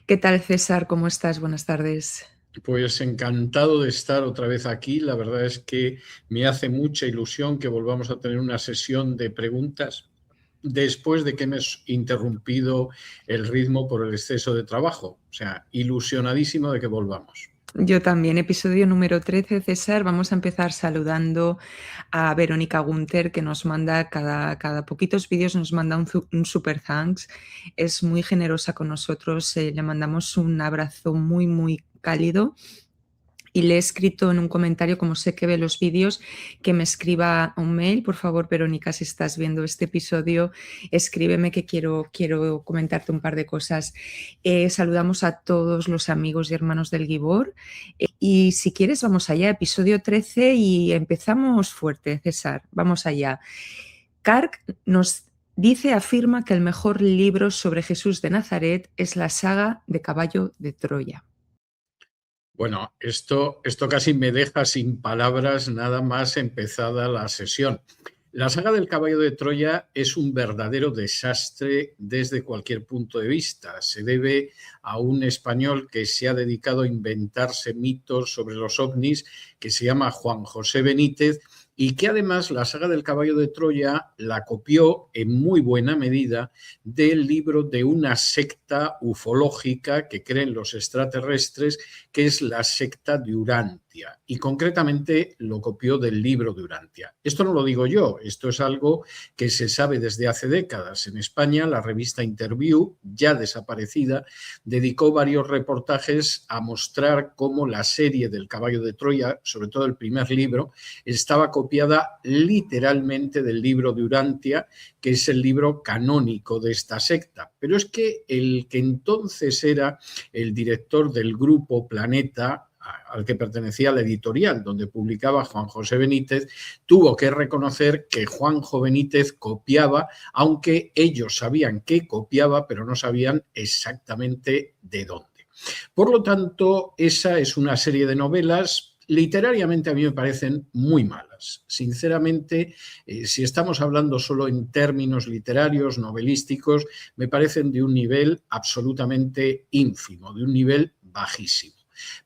¿Qué tal, César? ¿Cómo estás? Buenas tardes. Pues encantado de estar otra vez aquí. La verdad es que me hace mucha ilusión que volvamos a tener una sesión de preguntas después de que hemos interrumpido el ritmo por el exceso de trabajo. O sea, ilusionadísimo de que volvamos. Yo también, episodio número 13, César. Vamos a empezar saludando a Verónica Gunter, que nos manda cada poquitos vídeos, nos manda un super thanks. Es muy generosa con nosotros. Le mandamos un abrazo muy, muy cálido. Y le he escrito en un comentario, como sé que ve los vídeos, que me escriba un mail. Por favor, Verónica, si estás viendo este episodio, escríbeme que quiero comentarte un par de cosas. Saludamos a todos los amigos y hermanos del Gibor. Y si quieres, vamos allá, episodio 13 y empezamos fuerte, César. Vamos allá. Kark nos afirma que el mejor libro sobre Jesús de Nazaret es la saga de Caballo de Troya. Bueno, esto casi me deja sin palabras nada más empezada la sesión. La saga del Caballo de Troya es un verdadero desastre desde cualquier punto de vista. Se debe a un español que se ha dedicado a inventarse mitos sobre los ovnis, que se llama Juan José Benítez, y que además la saga del Caballo de Troya la copió en muy buena medida del libro de una secta ufológica que creen los extraterrestres, que es la secta de Urantia, y concretamente lo copió del libro de Urantia. Esto no lo digo yo, esto es algo que se sabe desde hace décadas. En España, la revista Interview, ya desaparecida, dedicó varios reportajes a mostrar cómo la serie del Caballo de Troya, sobre todo el primer libro, estaba copiada literalmente del libro de Urantia, que es el libro canónico de esta secta. Pero es que el que entonces era el director del grupo Planeta, al que pertenecía la editorial donde publicaba Juan José Benítez, tuvo que reconocer que Juanjo Benítez copiaba, aunque ellos sabían que copiaba, pero no sabían exactamente de dónde. Por lo tanto, esa es una serie de novelas. Literariamente a mí me parecen muy malas. Sinceramente, si estamos hablando solo en términos literarios, novelísticos, me parecen de un nivel absolutamente ínfimo, de un nivel bajísimo.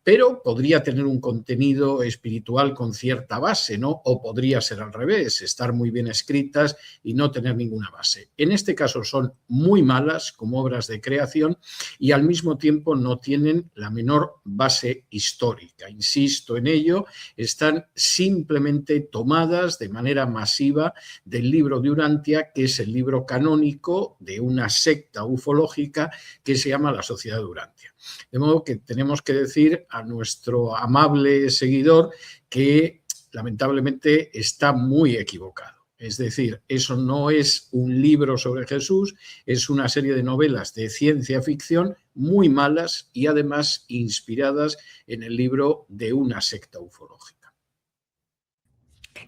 Pero podría tener un contenido espiritual con cierta base, ¿no? O podría ser al revés, estar muy bien escritas y no tener ninguna base. En este caso son muy malas como obras de creación y al mismo tiempo no tienen la menor base histórica. Insisto en ello, están simplemente tomadas de manera masiva del libro de Urantia, que es el libro canónico de una secta ufológica que se llama la Sociedad de Urantia. De modo que tenemos que decir a nuestro amable seguidor que lamentablemente está muy equivocado. Es decir, eso no es un libro sobre Jesús, es una serie de novelas de ciencia ficción muy malas y además inspiradas en el libro de una secta ufológica.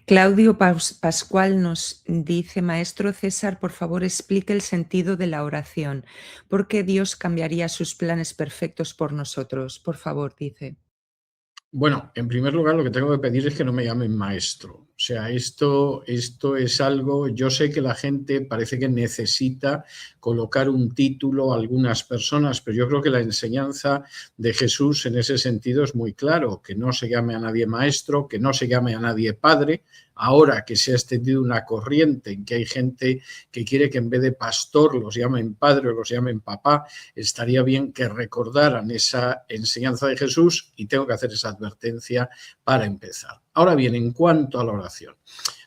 Claudio Pascual nos dice, Maestro César, por favor explique el sentido de la oración. ¿Por qué Dios cambiaría sus planes perfectos por nosotros? Por favor, dice. Bueno, en primer lugar, lo que tengo que pedir es que no me llamen maestro. O sea, esto es algo, yo sé que la gente parece que necesita colocar un título a algunas personas, pero yo creo que la enseñanza de Jesús en ese sentido es muy claro, que no se llame a nadie maestro, que no se llame a nadie padre. Ahora que se ha extendido una corriente en que hay gente que quiere que en vez de pastor los llamen padre o los llamen papá, estaría bien que recordaran esa enseñanza de Jesús y tengo que hacer esa advertencia para empezar. Ahora bien, en cuanto a la oración,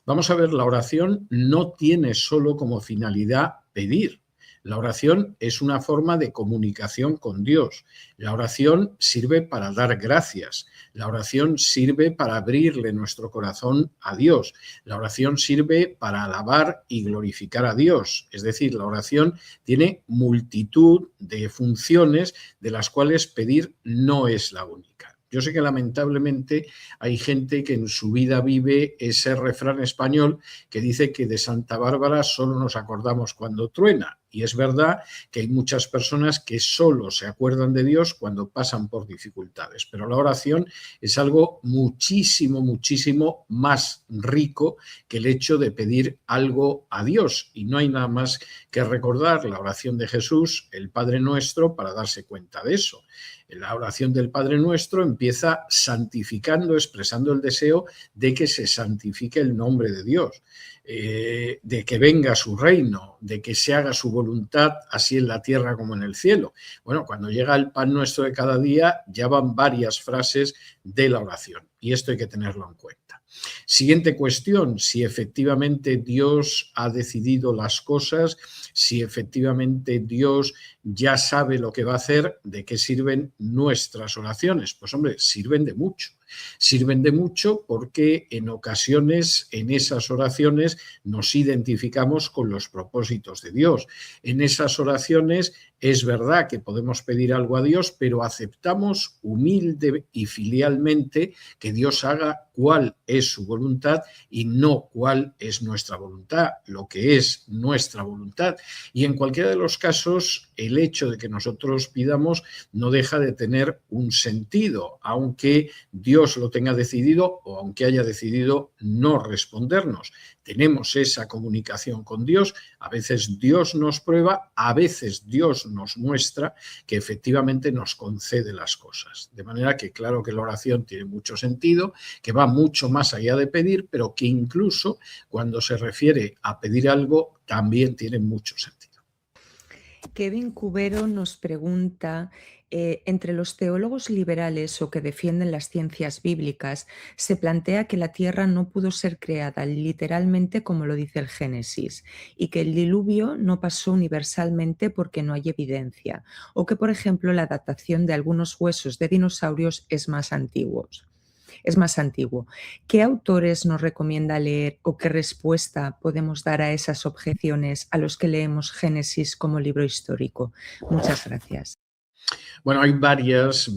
vamos a ver, la oración no tiene solo como finalidad pedir. La oración es una forma de comunicación con Dios. La oración sirve para dar gracias. La oración sirve para abrirle nuestro corazón a Dios. La oración sirve para alabar y glorificar a Dios. Es decir, la oración tiene multitud de funciones de las cuales pedir no es la única. Yo sé que lamentablemente hay gente que en su vida vive ese refrán español que dice que de Santa Bárbara solo nos acordamos cuando truena. Y es verdad que hay muchas personas que solo se acuerdan de Dios cuando pasan por dificultades, pero la oración es algo muchísimo, muchísimo más rico que el hecho de pedir algo a Dios. Y no hay nada más que recordar la oración de Jesús, el Padre Nuestro, para darse cuenta de eso. La oración del Padre Nuestro empieza santificando, expresando el deseo de que se santifique el nombre de Dios, de que venga su reino, de que se haga su voluntad, así en la tierra como en el cielo. Bueno, cuando llega el pan nuestro de cada día, ya van varias frases de la oración, y esto hay que tenerlo en cuenta. Siguiente cuestión, si efectivamente Dios ha decidido las cosas, si efectivamente Dios ya sabe lo que va a hacer, ¿de qué sirven nuestras oraciones? Pues hombre, sirven de mucho. Sirven de mucho porque en ocasiones en esas oraciones nos identificamos con los propósitos de Dios. En esas oraciones es verdad que podemos pedir algo a Dios, pero aceptamos humilde y filialmente que Dios haga cuál es su voluntad y no cuál es nuestra voluntad, lo que es nuestra voluntad. Y en cualquiera de los casos, el hecho de que nosotros pidamos no deja de tener un sentido, aunque Dios lo tenga decidido o aunque haya decidido no respondernos. Tenemos esa comunicación con Dios, a veces Dios nos prueba, a veces Dios nos muestra que efectivamente nos concede las cosas. De manera que claro que la oración tiene mucho sentido, que va mucho más allá de pedir, pero que incluso cuando se refiere a pedir algo también tiene mucho sentido. Kevin Cubero nos pregunta, entre los teólogos liberales o que defienden las ciencias bíblicas, se plantea que la Tierra no pudo ser creada literalmente como lo dice el Génesis y que el diluvio no pasó universalmente porque no hay evidencia, o que, por ejemplo, la datación de algunos huesos de dinosaurios es más antiguo. ¿Qué autores nos recomienda leer o qué respuesta podemos dar a esas objeciones a los que leemos Génesis como libro histórico? Muchas gracias. Bueno, hay varias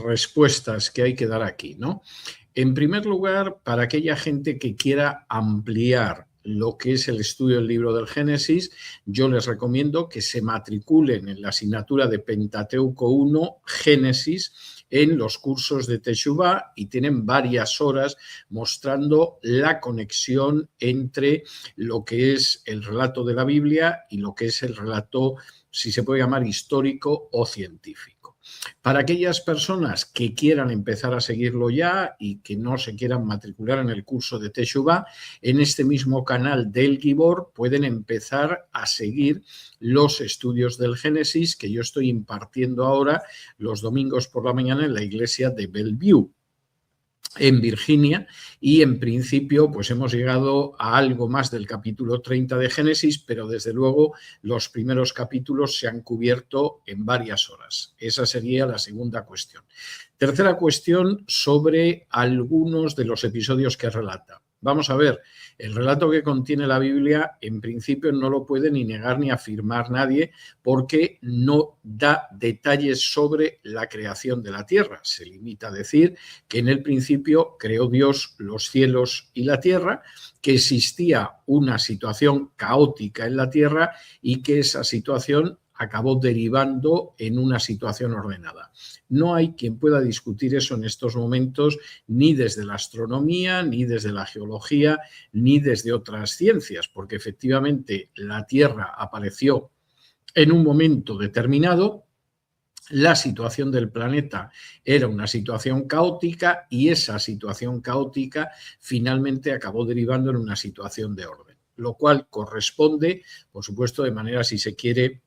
respuestas que hay que dar aquí, ¿no? En primer lugar, para aquella gente que quiera ampliar lo que es el estudio del libro del Génesis, yo les recomiendo que se matriculen en la asignatura de Pentateuco 1, Génesis, en los cursos de Teshuvá y tienen varias horas mostrando la conexión entre lo que es el relato de la Biblia y lo que es el relato, si se puede llamar, histórico o científico. Para aquellas personas que quieran empezar a seguirlo ya y que no se quieran matricular en el curso de Teshuvá, en este mismo canal del Gibor pueden empezar a seguir los estudios del Génesis que yo estoy impartiendo ahora los domingos por la mañana en la iglesia de Bellevue, en Virginia, y en principio pues hemos llegado a algo más del capítulo 30 de Génesis, pero desde luego los primeros capítulos se han cubierto en varias horas. Esa sería la segunda cuestión. Tercera cuestión, sobre algunos de los episodios que relata. Vamos a ver, el relato que contiene la Biblia en principio no lo puede ni negar ni afirmar nadie porque no da detalles sobre la creación de la tierra. Se limita a decir que en el principio creó Dios los cielos y la tierra, que existía una situación caótica en la tierra y que esa situación acabó derivando en una situación ordenada. No hay quien pueda discutir eso en estos momentos, ni desde la astronomía, ni desde la geología, ni desde otras ciencias, porque efectivamente la Tierra apareció en un momento determinado, la situación del planeta era una situación caótica y esa situación caótica finalmente acabó derivando en una situación de orden, lo cual corresponde, por supuesto, de manera, si se quiere,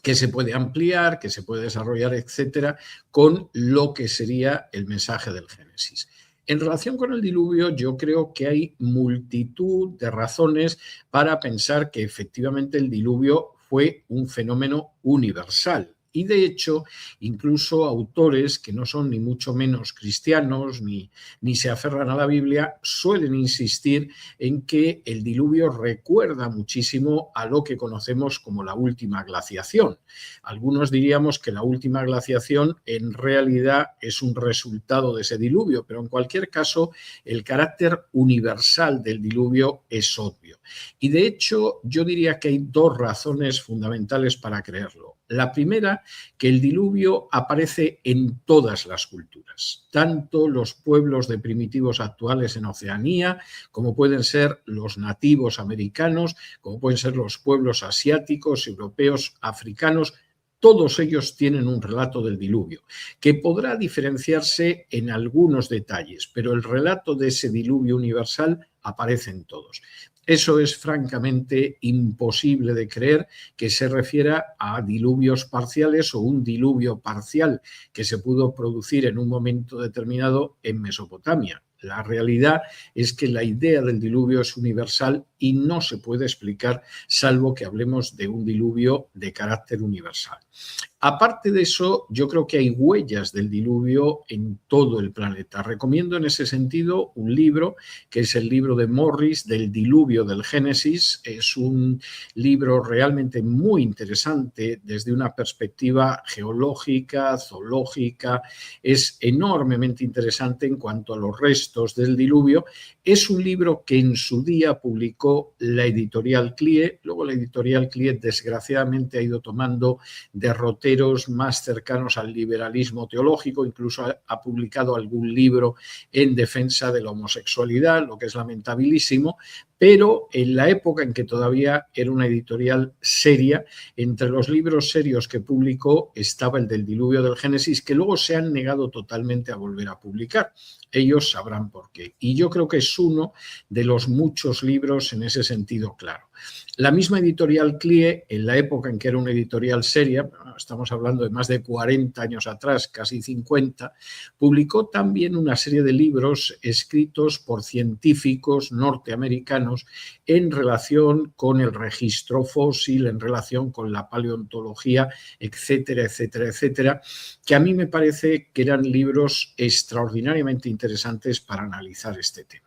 que se puede ampliar, que se puede desarrollar, etcétera, con lo que sería el mensaje del Génesis. En relación con el diluvio, yo creo que hay multitud de razones para pensar que efectivamente el diluvio fue un fenómeno universal Y de hecho, incluso autores que no son ni mucho menos cristianos ni se aferran a la Biblia suelen insistir en que el diluvio recuerda muchísimo a lo que conocemos como la última glaciación. Algunos diríamos que la última glaciación en realidad es un resultado de ese diluvio, pero en cualquier caso el carácter universal del diluvio es obvio. Y de hecho yo diría que hay dos razones fundamentales para creerlo. La primera, que el diluvio aparece en todas las culturas, tanto los pueblos de primitivos actuales en Oceanía, como pueden ser los nativos americanos, como pueden ser los pueblos asiáticos, europeos, africanos. Todos ellos tienen un relato del diluvio, que podrá diferenciarse en algunos detalles, pero el relato de ese diluvio universal aparece en todos. Eso es francamente imposible de creer que se refiera a diluvios parciales o un diluvio parcial que se pudo producir en un momento determinado en Mesopotamia. La realidad es que la idea del diluvio es universal y no se puede explicar salvo que hablemos de un diluvio de carácter universal. Aparte de eso, yo creo que hay huellas del diluvio en todo el planeta. Recomiendo en ese sentido un libro, que es el libro de Morris, del diluvio del Génesis. Es un libro realmente muy interesante desde una perspectiva geológica, zoológica. Es enormemente interesante en cuanto a los restos del diluvio. Es un libro que en su día publicó la editorial CLIE. Luego la editorial CLIE desgraciadamente ha ido tomando derroteros más cercanos al liberalismo teológico, incluso ha publicado algún libro en defensa de la homosexualidad, lo que es lamentabilísimo, pero en la época en que todavía era una editorial seria, entre los libros serios que publicó estaba el del diluvio del Génesis, que luego se han negado totalmente a volver a publicar. Ellos sabrán por qué. Y yo creo que es uno de los muchos libros en ese sentido claro. La misma editorial CLIE, en la época en que era una editorial seria, estamos hablando de más de 40 años atrás, casi 50, publicó también una serie de libros escritos por científicos norteamericanos en relación con el registro fósil, en relación con la paleontología, etcétera, etcétera, etcétera, que a mí me parece que eran libros extraordinariamente interesantes para analizar este tema.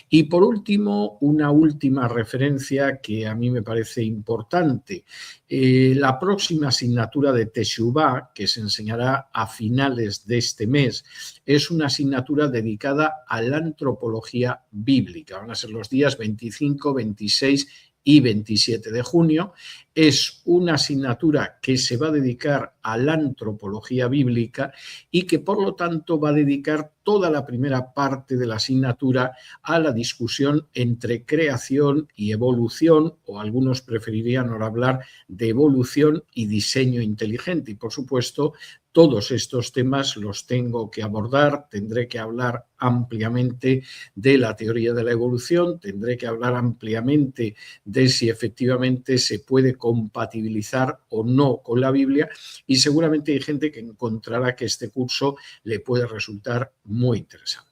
Y por último, una última referencia que a mí me parece importante. La próxima asignatura de Teshuvá, que se enseñará a finales de este mes, es una asignatura dedicada a la antropología bíblica. Van a ser los días 25, 26 y 27 de junio. Es una asignatura que se va a dedicar a la antropología bíblica y que por lo tanto va a dedicar toda la primera parte de la asignatura a la discusión entre creación y evolución, o algunos preferirían ahora hablar de evolución y diseño inteligente. Y por supuesto, todos estos temas los tengo que abordar, tendré que hablar ampliamente de la teoría de la evolución, tendré que hablar ampliamente de si efectivamente se puede compatibilizar o no con la Biblia, y seguramente hay gente que encontrará que este curso le puede resultar muy interesante.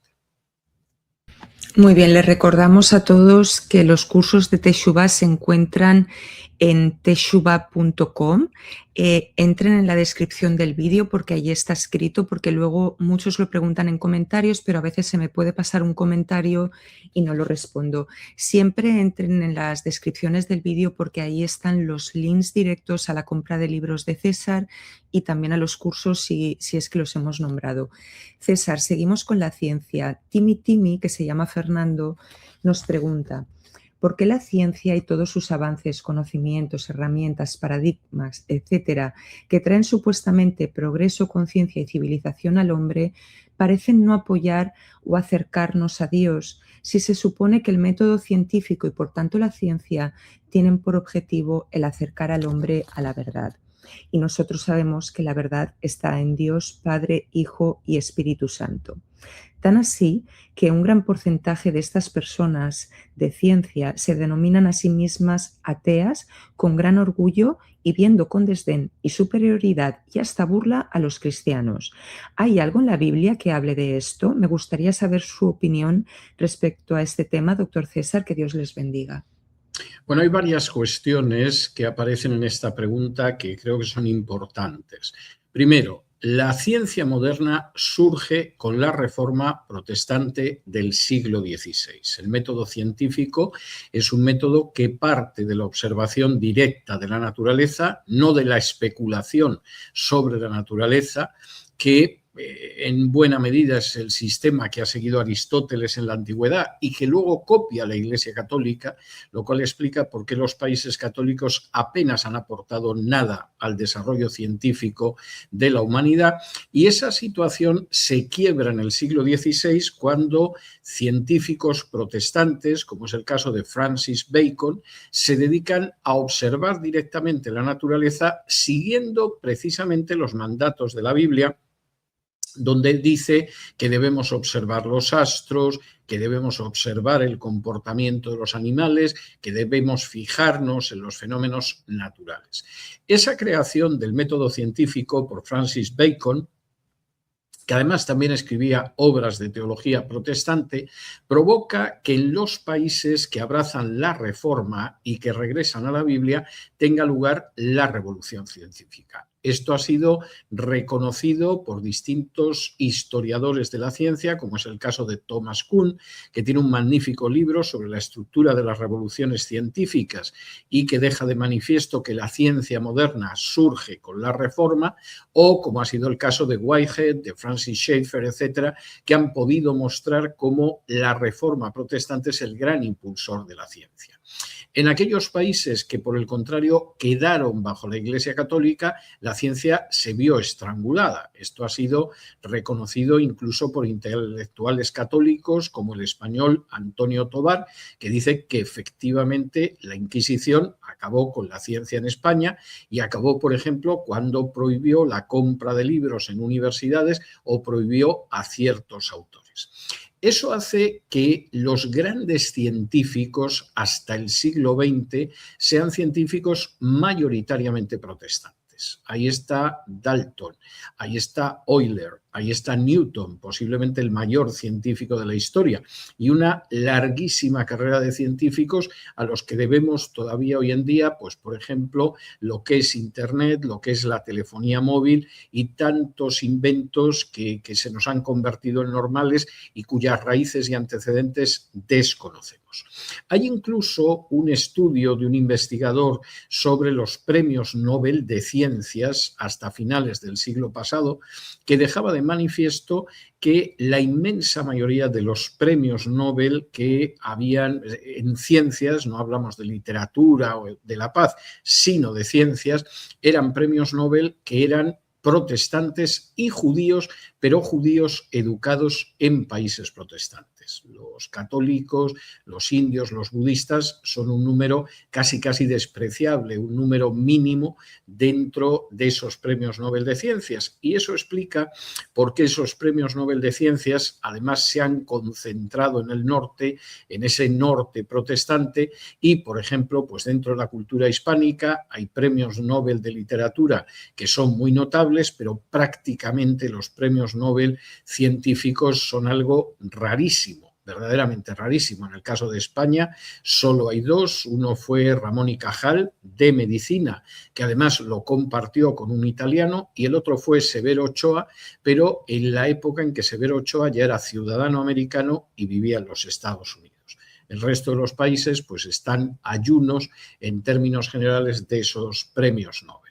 Muy bien, les recordamos a todos que los cursos de Teshuvá se encuentran en teshuvah.com. Entren en la descripción del vídeo porque allí está escrito, porque luego muchos lo preguntan en comentarios, pero a veces se me puede pasar un comentario y no lo respondo. Siempre entren en las descripciones del vídeo porque ahí están los links directos a la compra de libros de César y también a los cursos si es que los hemos nombrado. César, seguimos con la ciencia. Timi, que se llama Fernando, nos pregunta: ¿por qué la ciencia y todos sus avances, conocimientos, herramientas, paradigmas, etcétera, que traen supuestamente progreso, conciencia y civilización al hombre, parecen no apoyar o acercarnos a Dios, si se supone que el método científico y por tanto la ciencia tienen por objetivo el acercar al hombre a la verdad? Y nosotros sabemos que la verdad está en Dios, Padre, Hijo y Espíritu Santo. Tan así que un gran porcentaje de estas personas de ciencia se denominan a sí mismas ateas con gran orgullo y viendo con desdén y superioridad y hasta burla a los cristianos. ¿Hay algo en la Biblia que hable de esto? Me gustaría saber su opinión respecto a este tema, doctor César, que Dios les bendiga. Bueno, hay varias cuestiones que aparecen en esta pregunta que creo que son importantes. Primero, la ciencia moderna surge con la reforma protestante del siglo XVI. El método científico es un método que parte de la observación directa de la naturaleza, no de la especulación sobre la naturaleza, que en buena medida es el sistema que ha seguido Aristóteles en la antigüedad y que luego copia la Iglesia Católica, lo cual explica por qué los países católicos apenas han aportado nada al desarrollo científico de la humanidad. Y esa situación se quiebra en el siglo XVI cuando científicos protestantes, como es el caso de Francis Bacon, se dedican a observar directamente la naturaleza siguiendo precisamente los mandatos de la Biblia, donde dice que debemos observar los astros, que debemos observar el comportamiento de los animales, que debemos fijarnos en los fenómenos naturales. Esa creación del método científico por Francis Bacon, que además también escribía obras de teología protestante, provoca que en los países que abrazan la Reforma y que regresan a la Biblia tenga lugar la revolución científica. Esto ha sido reconocido por distintos historiadores de la ciencia, como es el caso de Thomas Kuhn, que tiene un magnífico libro sobre la estructura de las revoluciones científicas y que deja de manifiesto que la ciencia moderna surge con la Reforma, o como ha sido el caso de Whitehead, de Francis Schaeffer, etcétera, que han podido mostrar cómo la Reforma protestante es el gran impulsor de la ciencia. En aquellos países que, por el contrario, quedaron bajo la Iglesia Católica, la ciencia se vio estrangulada. Esto ha sido reconocido incluso por intelectuales católicos como el español Antonio Tobar, que dice que efectivamente la Inquisición acabó con la ciencia en España y acabó, por ejemplo, cuando prohibió la compra de libros en universidades o prohibió a ciertos autores. Eso hace que los grandes científicos hasta el siglo XX sean científicos mayoritariamente protestantes. Ahí está Dalton, ahí está Euler, ahí está Newton, posiblemente el mayor científico de la historia, y una larguísima carrera de científicos a los que debemos todavía hoy en día, pues por ejemplo, lo que es Internet, lo que es la telefonía móvil y tantos inventos que se nos han convertido en normales y cuyas raíces y antecedentes desconocemos. Hay incluso un estudio de un investigador sobre los premios Nobel de Ciencias hasta finales del siglo pasado que dejaba de manifiesto que la inmensa mayoría de los premios Nobel que habían en ciencias, no hablamos de literatura o de la paz, sino de ciencias, eran premios Nobel que eran protestantes y judíos, pero judíos educados en países protestantes. Los católicos, los indios, los budistas son un número casi despreciable, un número mínimo dentro de esos premios Nobel de Ciencias. Y eso explica por qué esos premios Nobel de Ciencias además se han concentrado en el norte, en ese norte protestante y, por ejemplo, pues dentro de la cultura hispánica hay premios Nobel de literatura que son muy notables, pero prácticamente los premios Nobel científicos son algo rarísimo, verdaderamente rarísimo. En el caso de España solo hay dos, uno fue Ramón y Cajal de Medicina, que además lo compartió con un italiano, y el otro fue Severo Ochoa, pero en la época en que Severo Ochoa ya era ciudadano americano y vivía en los Estados Unidos. El resto de los países pues están ayunos en términos generales de esos premios Nobel.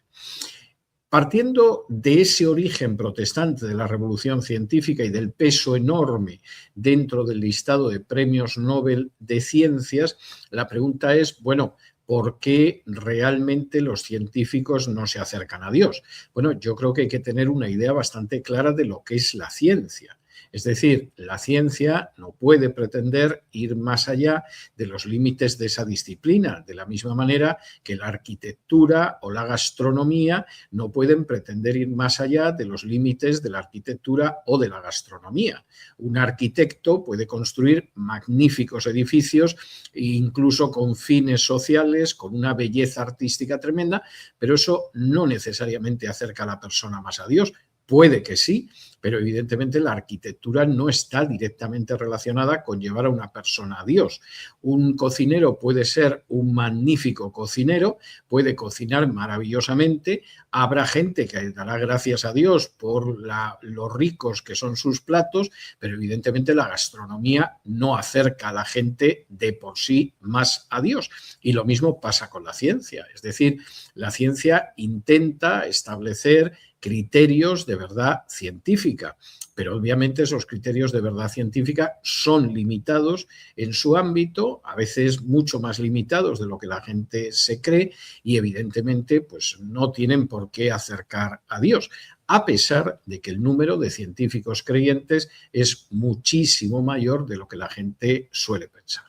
Partiendo de ese origen protestante de la revolución científica y del peso enorme dentro del listado de premios Nobel de Ciencias, la pregunta es, bueno, ¿por qué realmente los científicos no se acercan a Dios? Bueno, yo creo que hay que tener una idea bastante clara de lo que es la ciencia. Es decir, la ciencia no puede pretender ir más allá de los límites de esa disciplina, de la misma manera que la arquitectura o la gastronomía no pueden pretender ir más allá de los límites de la arquitectura o de la gastronomía. Un arquitecto puede construir magníficos edificios, incluso con fines sociales, con una belleza artística tremenda, pero eso no necesariamente acerca a la persona más a Dios. Puede que sí, pero evidentemente la arquitectura no está directamente relacionada con llevar a una persona a Dios. Un cocinero puede ser un magnífico cocinero, puede cocinar maravillosamente, habrá gente que dará gracias a Dios por lo ricos que son sus platos, pero evidentemente la gastronomía no acerca a la gente de por sí más a Dios. Y lo mismo pasa con la ciencia, es decir, la ciencia intenta establecer criterios de verdad científica, pero obviamente esos criterios de verdad científica son limitados en su ámbito, a veces mucho más limitados de lo que la gente se cree y evidentemente pues no tienen por qué acercar a Dios, a pesar de que el número de científicos creyentes es muchísimo mayor de lo que la gente suele pensar.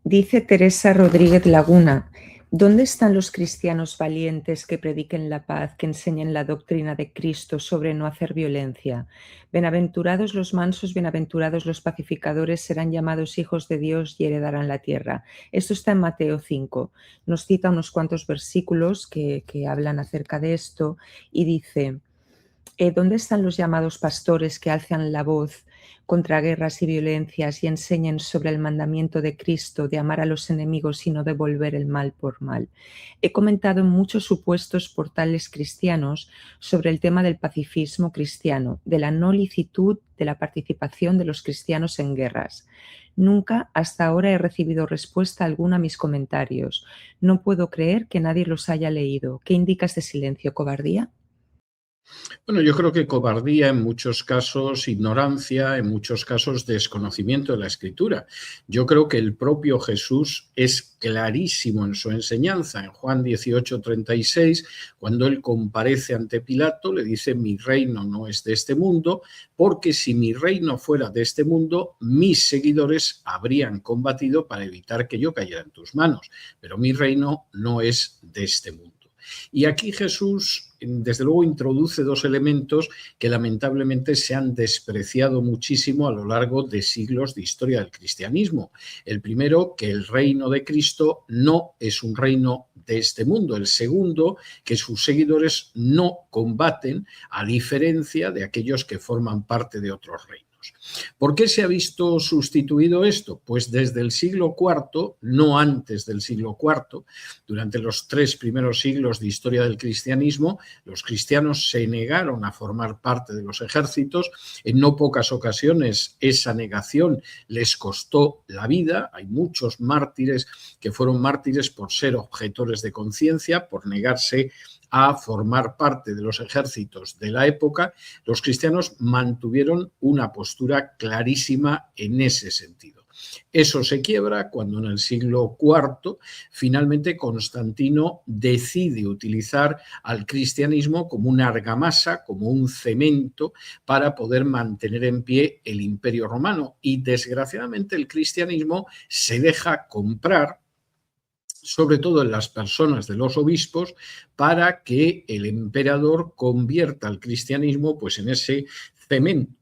Dice Teresa Rodríguez Laguna, ¿dónde están los cristianos valientes que prediquen la paz, que enseñen la doctrina de Cristo sobre no hacer violencia? Bienaventurados los mansos, bienaventurados los pacificadores, serán llamados hijos de Dios y heredarán la tierra. Esto está en Mateo 5. Nos cita unos cuantos versículos que hablan acerca de esto y dice, ¿dónde están los llamados pastores que alzan la voz contra guerras y violencias y enseñen sobre el mandamiento de Cristo de amar a los enemigos y no devolver el mal por mal? He comentado en muchos supuestos portales cristianos sobre el tema del pacifismo cristiano, de la no licitud de la participación de los cristianos en guerras. Nunca hasta ahora he recibido respuesta alguna a mis comentarios. No puedo creer que nadie los haya leído. ¿Qué indica este silencio? ¿Cobardía? Bueno, yo creo que cobardía, en muchos casos ignorancia, en muchos casos desconocimiento de la Escritura. Yo creo que el propio Jesús es clarísimo en su enseñanza. En Juan 18:36, cuando él comparece ante Pilato, le dice: mi reino no es de este mundo, porque si mi reino fuera de este mundo, mis seguidores habrían combatido para evitar que yo cayera en tus manos, pero mi reino no es de este mundo. Y aquí Jesús, desde luego, introduce dos elementos que lamentablemente se han despreciado muchísimo a lo largo de siglos de historia del cristianismo. El primero, que el reino de Cristo no es un reino de este mundo. El segundo, que sus seguidores no combaten, a diferencia de aquellos que forman parte de otros reinos. ¿Por qué se ha visto sustituido esto? Pues desde el siglo IV, no antes del siglo IV, durante los 3 primeros siglos de historia del cristianismo, los cristianos se negaron a formar parte de los ejércitos. En no pocas ocasiones esa negación les costó la vida. Hay muchos mártires que fueron mártires por ser objetores de conciencia, por negarse a formar parte de los ejércitos de la época. Los cristianos mantuvieron una postura clarísima en ese sentido. Eso se quiebra cuando en el siglo IV finalmente Constantino decide utilizar al cristianismo como una argamasa, como un cemento para poder mantener en pie el Imperio Romano, y desgraciadamente el cristianismo se deja comprar, sobre todo en las personas de los obispos, para que el emperador convierta al cristianismo pues en ese cemento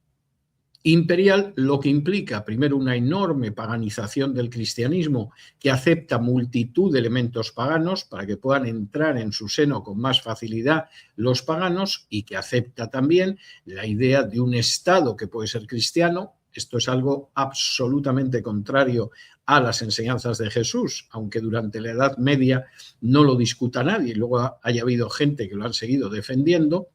imperial, lo que implica primero una enorme paganización del cristianismo, que acepta multitud de elementos paganos para que puedan entrar en su seno con más facilidad los paganos, y que acepta también la idea de un Estado que puede ser cristiano. Esto es algo absolutamente contrario a las enseñanzas de Jesús, aunque durante la Edad Media no lo discuta nadie, luego haya habido gente que lo han seguido defendiendo.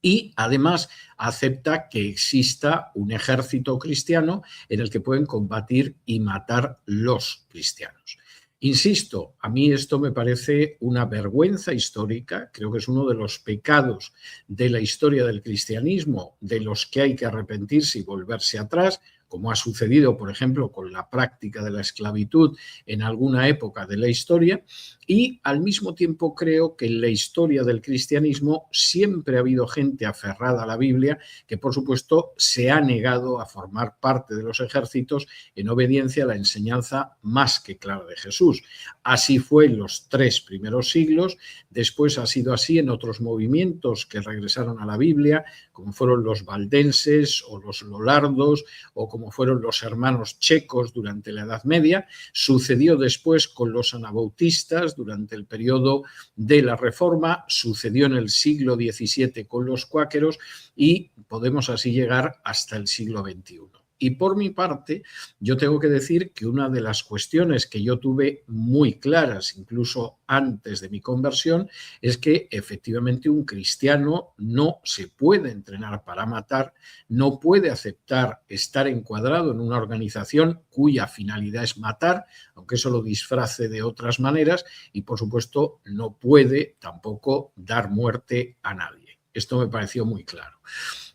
Y además acepta que exista un ejército cristiano en el que pueden combatir y matar los cristianos. Insisto, a mí esto me parece una vergüenza histórica. Creo que es uno de los pecados de la historia del cristianismo, de los que hay que arrepentirse y volverse atrás, como ha sucedido, por ejemplo, con la práctica de la esclavitud en alguna época de la historia. Y al mismo tiempo creo que en la historia del cristianismo siempre ha habido gente aferrada a la Biblia que, por supuesto, se ha negado a formar parte de los ejércitos en obediencia a la enseñanza más que clara de Jesús. Así fue en los 3 primeros siglos, después ha sido así en otros movimientos que regresaron a la Biblia, como fueron los valdenses o los lollardos, o como como fueron los hermanos checos durante la Edad Media, sucedió después con los anabautistas durante el periodo de la Reforma, sucedió en el siglo XVII con los cuáqueros y podemos así llegar hasta el siglo XXI. Y por mi parte, yo tengo que decir que una de las cuestiones que yo tuve muy claras, incluso antes de mi conversión, es que efectivamente un cristiano no se puede entrenar para matar, no puede aceptar estar encuadrado en una organización cuya finalidad es matar, aunque eso lo disfrace de otras maneras, y por supuesto no puede tampoco dar muerte a nadie. Esto me pareció muy claro.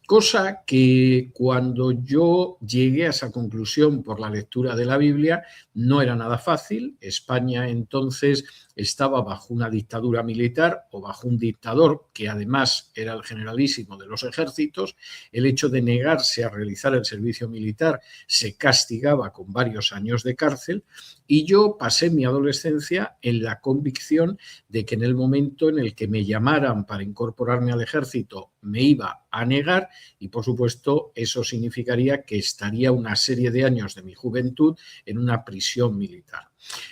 Cosa que cuando yo llegué a esa conclusión por la lectura de la Biblia no era nada fácil. España entonces estaba bajo una dictadura militar o bajo un dictador que además era el generalísimo de los ejércitos. El hecho de negarse a realizar el servicio militar se castigaba con varios años de cárcel y yo pasé mi adolescencia en la convicción de que en el momento en el que me llamaran para incorporarme al ejército me iba a negar y, por supuesto, eso significaría que estaría una serie de años de mi juventud en una prisión militar.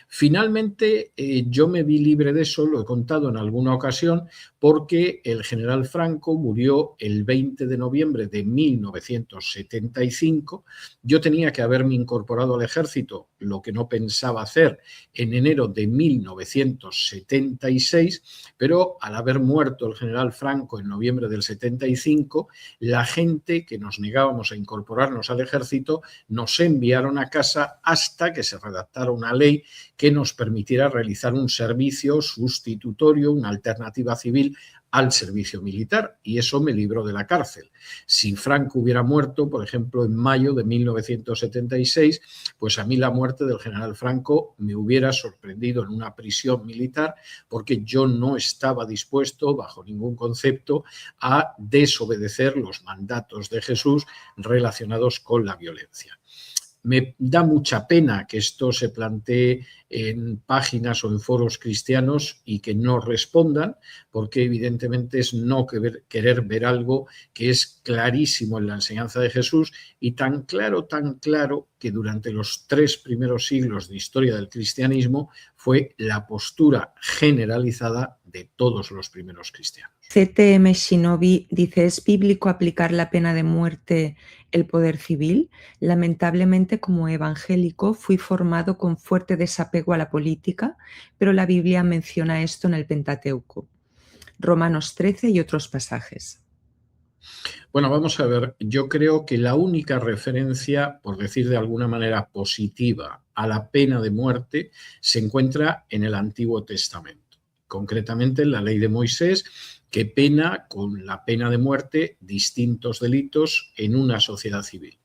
Finalmente, yo me vi libre de eso, lo he contado en alguna ocasión, porque el general Franco murió el 20 de noviembre de 1975. Yo tenía que haberme incorporado al ejército, lo que no pensaba hacer, en enero de 1976, pero al haber muerto el general Franco en noviembre del 75, la gente que nos negábamos a incorporarnos al ejército nos enviaron a casa hasta que se redactara una ley que nos permitiera realizar un servicio sustitutorio, una alternativa civil al servicio militar, y eso me libró de la cárcel. Si Franco hubiera muerto, por ejemplo, en mayo de 1976, pues a mí la muerte del general Franco me hubiera sorprendido en una prisión militar porque yo no estaba dispuesto, bajo ningún concepto, a desobedecer los mandatos de Jesús relacionados con la violencia. Me da mucha pena que esto se plantee en páginas o en foros cristianos y que no respondan, porque evidentemente es no querer ver algo que es clarísimo en la enseñanza de Jesús y tan claro que durante los 3 primeros siglos de historia del cristianismo fue la postura generalizada de todos los primeros cristianos. CTM Shinobi dice, ¿es bíblico aplicar la pena de muerte el poder civil? Lamentablemente, como evangélico, fui formado con fuerte desapego a la política, pero la Biblia menciona esto en el Pentateuco, Romanos 13 y otros pasajes. Bueno, vamos a ver, yo creo que la única referencia, por decir de alguna manera positiva, a la pena de muerte se encuentra en el Antiguo Testamento, concretamente en la ley de Moisés, que pena con la pena de muerte distintos delitos en una sociedad civil.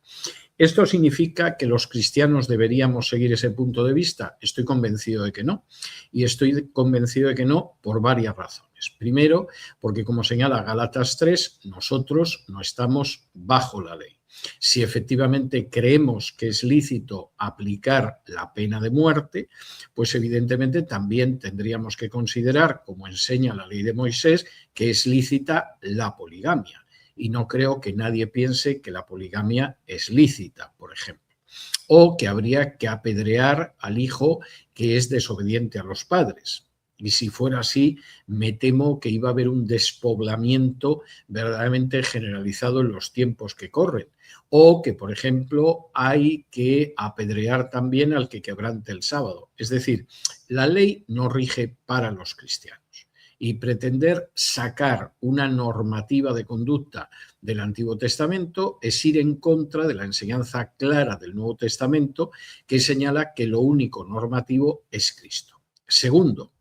¿Esto significa que los cristianos deberíamos seguir ese punto de vista? Estoy convencido de que no. Y estoy convencido de que no por varias razones. Primero, porque como señala Gálatas 3, nosotros no estamos bajo la ley. Si efectivamente creemos que es lícito aplicar la pena de muerte, pues evidentemente también tendríamos que considerar, como enseña la ley de Moisés, que es lícita la poligamia. Y no creo que nadie piense que la poligamia es lícita, por ejemplo, o que habría que apedrear al hijo que es desobediente a los padres. Y si fuera así, me temo que iba a haber un despoblamiento verdaderamente generalizado en los tiempos que corren. O que, por ejemplo, hay que apedrear también al que quebrante el sábado. Es decir, la ley no rige para los cristianos. Y pretender sacar una normativa de conducta del Antiguo Testamento es ir en contra de la enseñanza clara del Nuevo Testamento, que señala que lo único normativo es Cristo. Segundo,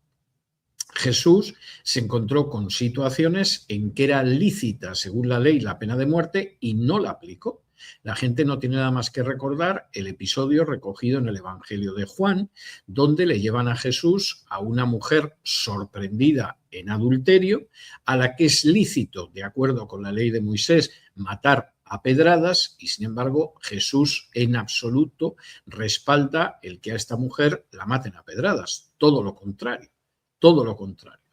Jesús se encontró con situaciones en que era lícita, según la ley, la pena de muerte y no la aplicó. La gente no tiene nada más que recordar el episodio recogido en el Evangelio de Juan, donde le llevan a Jesús a una mujer sorprendida en adulterio, a la que es lícito, de acuerdo con la ley de Moisés, matar a pedradas, y sin embargo Jesús en absoluto respalda el que a esta mujer la maten a pedradas. Todo lo contrario, todo lo contrario.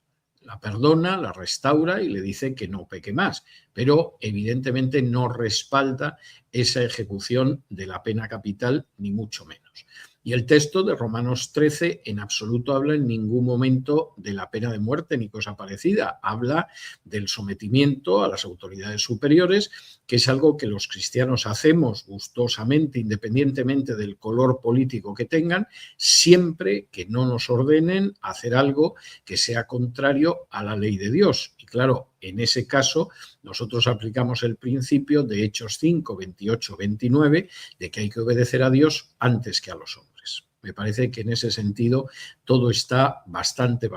la perdona, la restaura y le dice que no peque más, pero evidentemente no respalda esa ejecución de la pena capital, ni mucho menos. Y el texto de Romanos 13 en absoluto habla en ningún momento de la pena de muerte ni cosa parecida. Habla del sometimiento a las autoridades superiores, que es algo que los cristianos hacemos gustosamente, independientemente del color político que tengan, siempre que no nos ordenen hacer algo que sea contrario a la ley de Dios. Y claro, en ese caso, nosotros aplicamos el principio de Hechos 5, 28, 29, de que hay que obedecer a Dios antes que a los hombres. Me parece que en ese sentido todo está bastante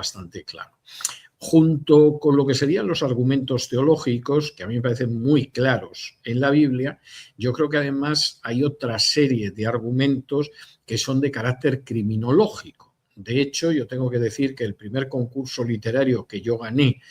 claro. Junto con lo que serían los argumentos teológicos, que a mí me parecen muy claros en la Biblia, yo creo que además hay otra serie de argumentos que son de carácter criminológico. De hecho, yo tengo que decir que el primer concurso literario que yo gané,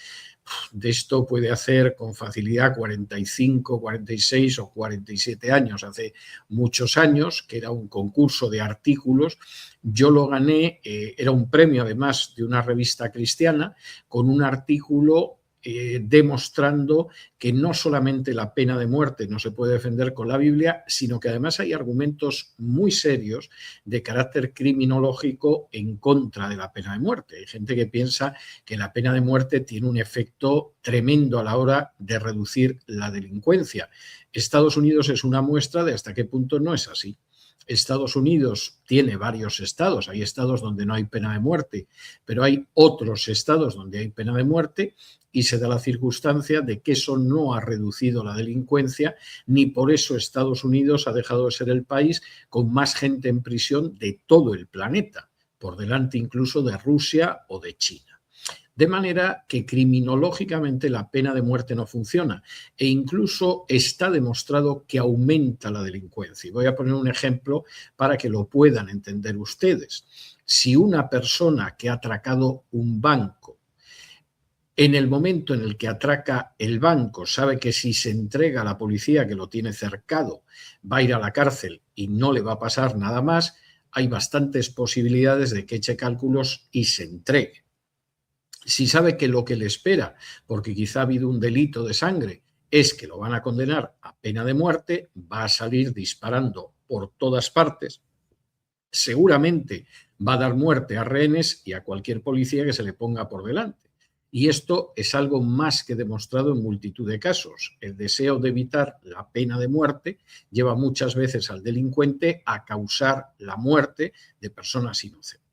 de esto puede hacer con facilidad 45, 46 o 47 años, hace muchos años, que era un concurso de artículos. Yo lo gané, era un premio además de una revista cristiana, con un artículo demostrando que no solamente la pena de muerte no se puede defender con la Biblia, sino que además hay argumentos muy serios de carácter criminológico en contra de la pena de muerte. Hay gente que piensa que la pena de muerte tiene un efecto tremendo a la hora de reducir la delincuencia. Estados Unidos es una muestra de hasta qué punto no es así. Estados Unidos tiene varios estados, hay estados donde no hay pena de muerte, pero hay otros estados donde hay pena de muerte y se da la circunstancia de que eso no ha reducido la delincuencia, ni por eso Estados Unidos ha dejado de ser el país con más gente en prisión de todo el planeta, por delante incluso de Rusia o de China. De manera que criminológicamente la pena de muerte no funciona e incluso está demostrado que aumenta la delincuencia. Y voy a poner un ejemplo para que lo puedan entender ustedes. Si una persona que ha atracado un banco, en el momento en el que atraca el banco, sabe que si se entrega a la policía que lo tiene cercado, va a ir a la cárcel y no le va a pasar nada más, hay bastantes posibilidades de que eche cálculos y se entregue. Si sabe que lo que le espera, porque quizá ha habido un delito de sangre, es que lo van a condenar a pena de muerte, va a salir disparando por todas partes. Seguramente va a dar muerte a rehenes y a cualquier policía que se le ponga por delante. Y esto es algo más que demostrado en multitud de casos. El deseo de evitar la pena de muerte lleva muchas veces al delincuente a causar la muerte de personas inocentes.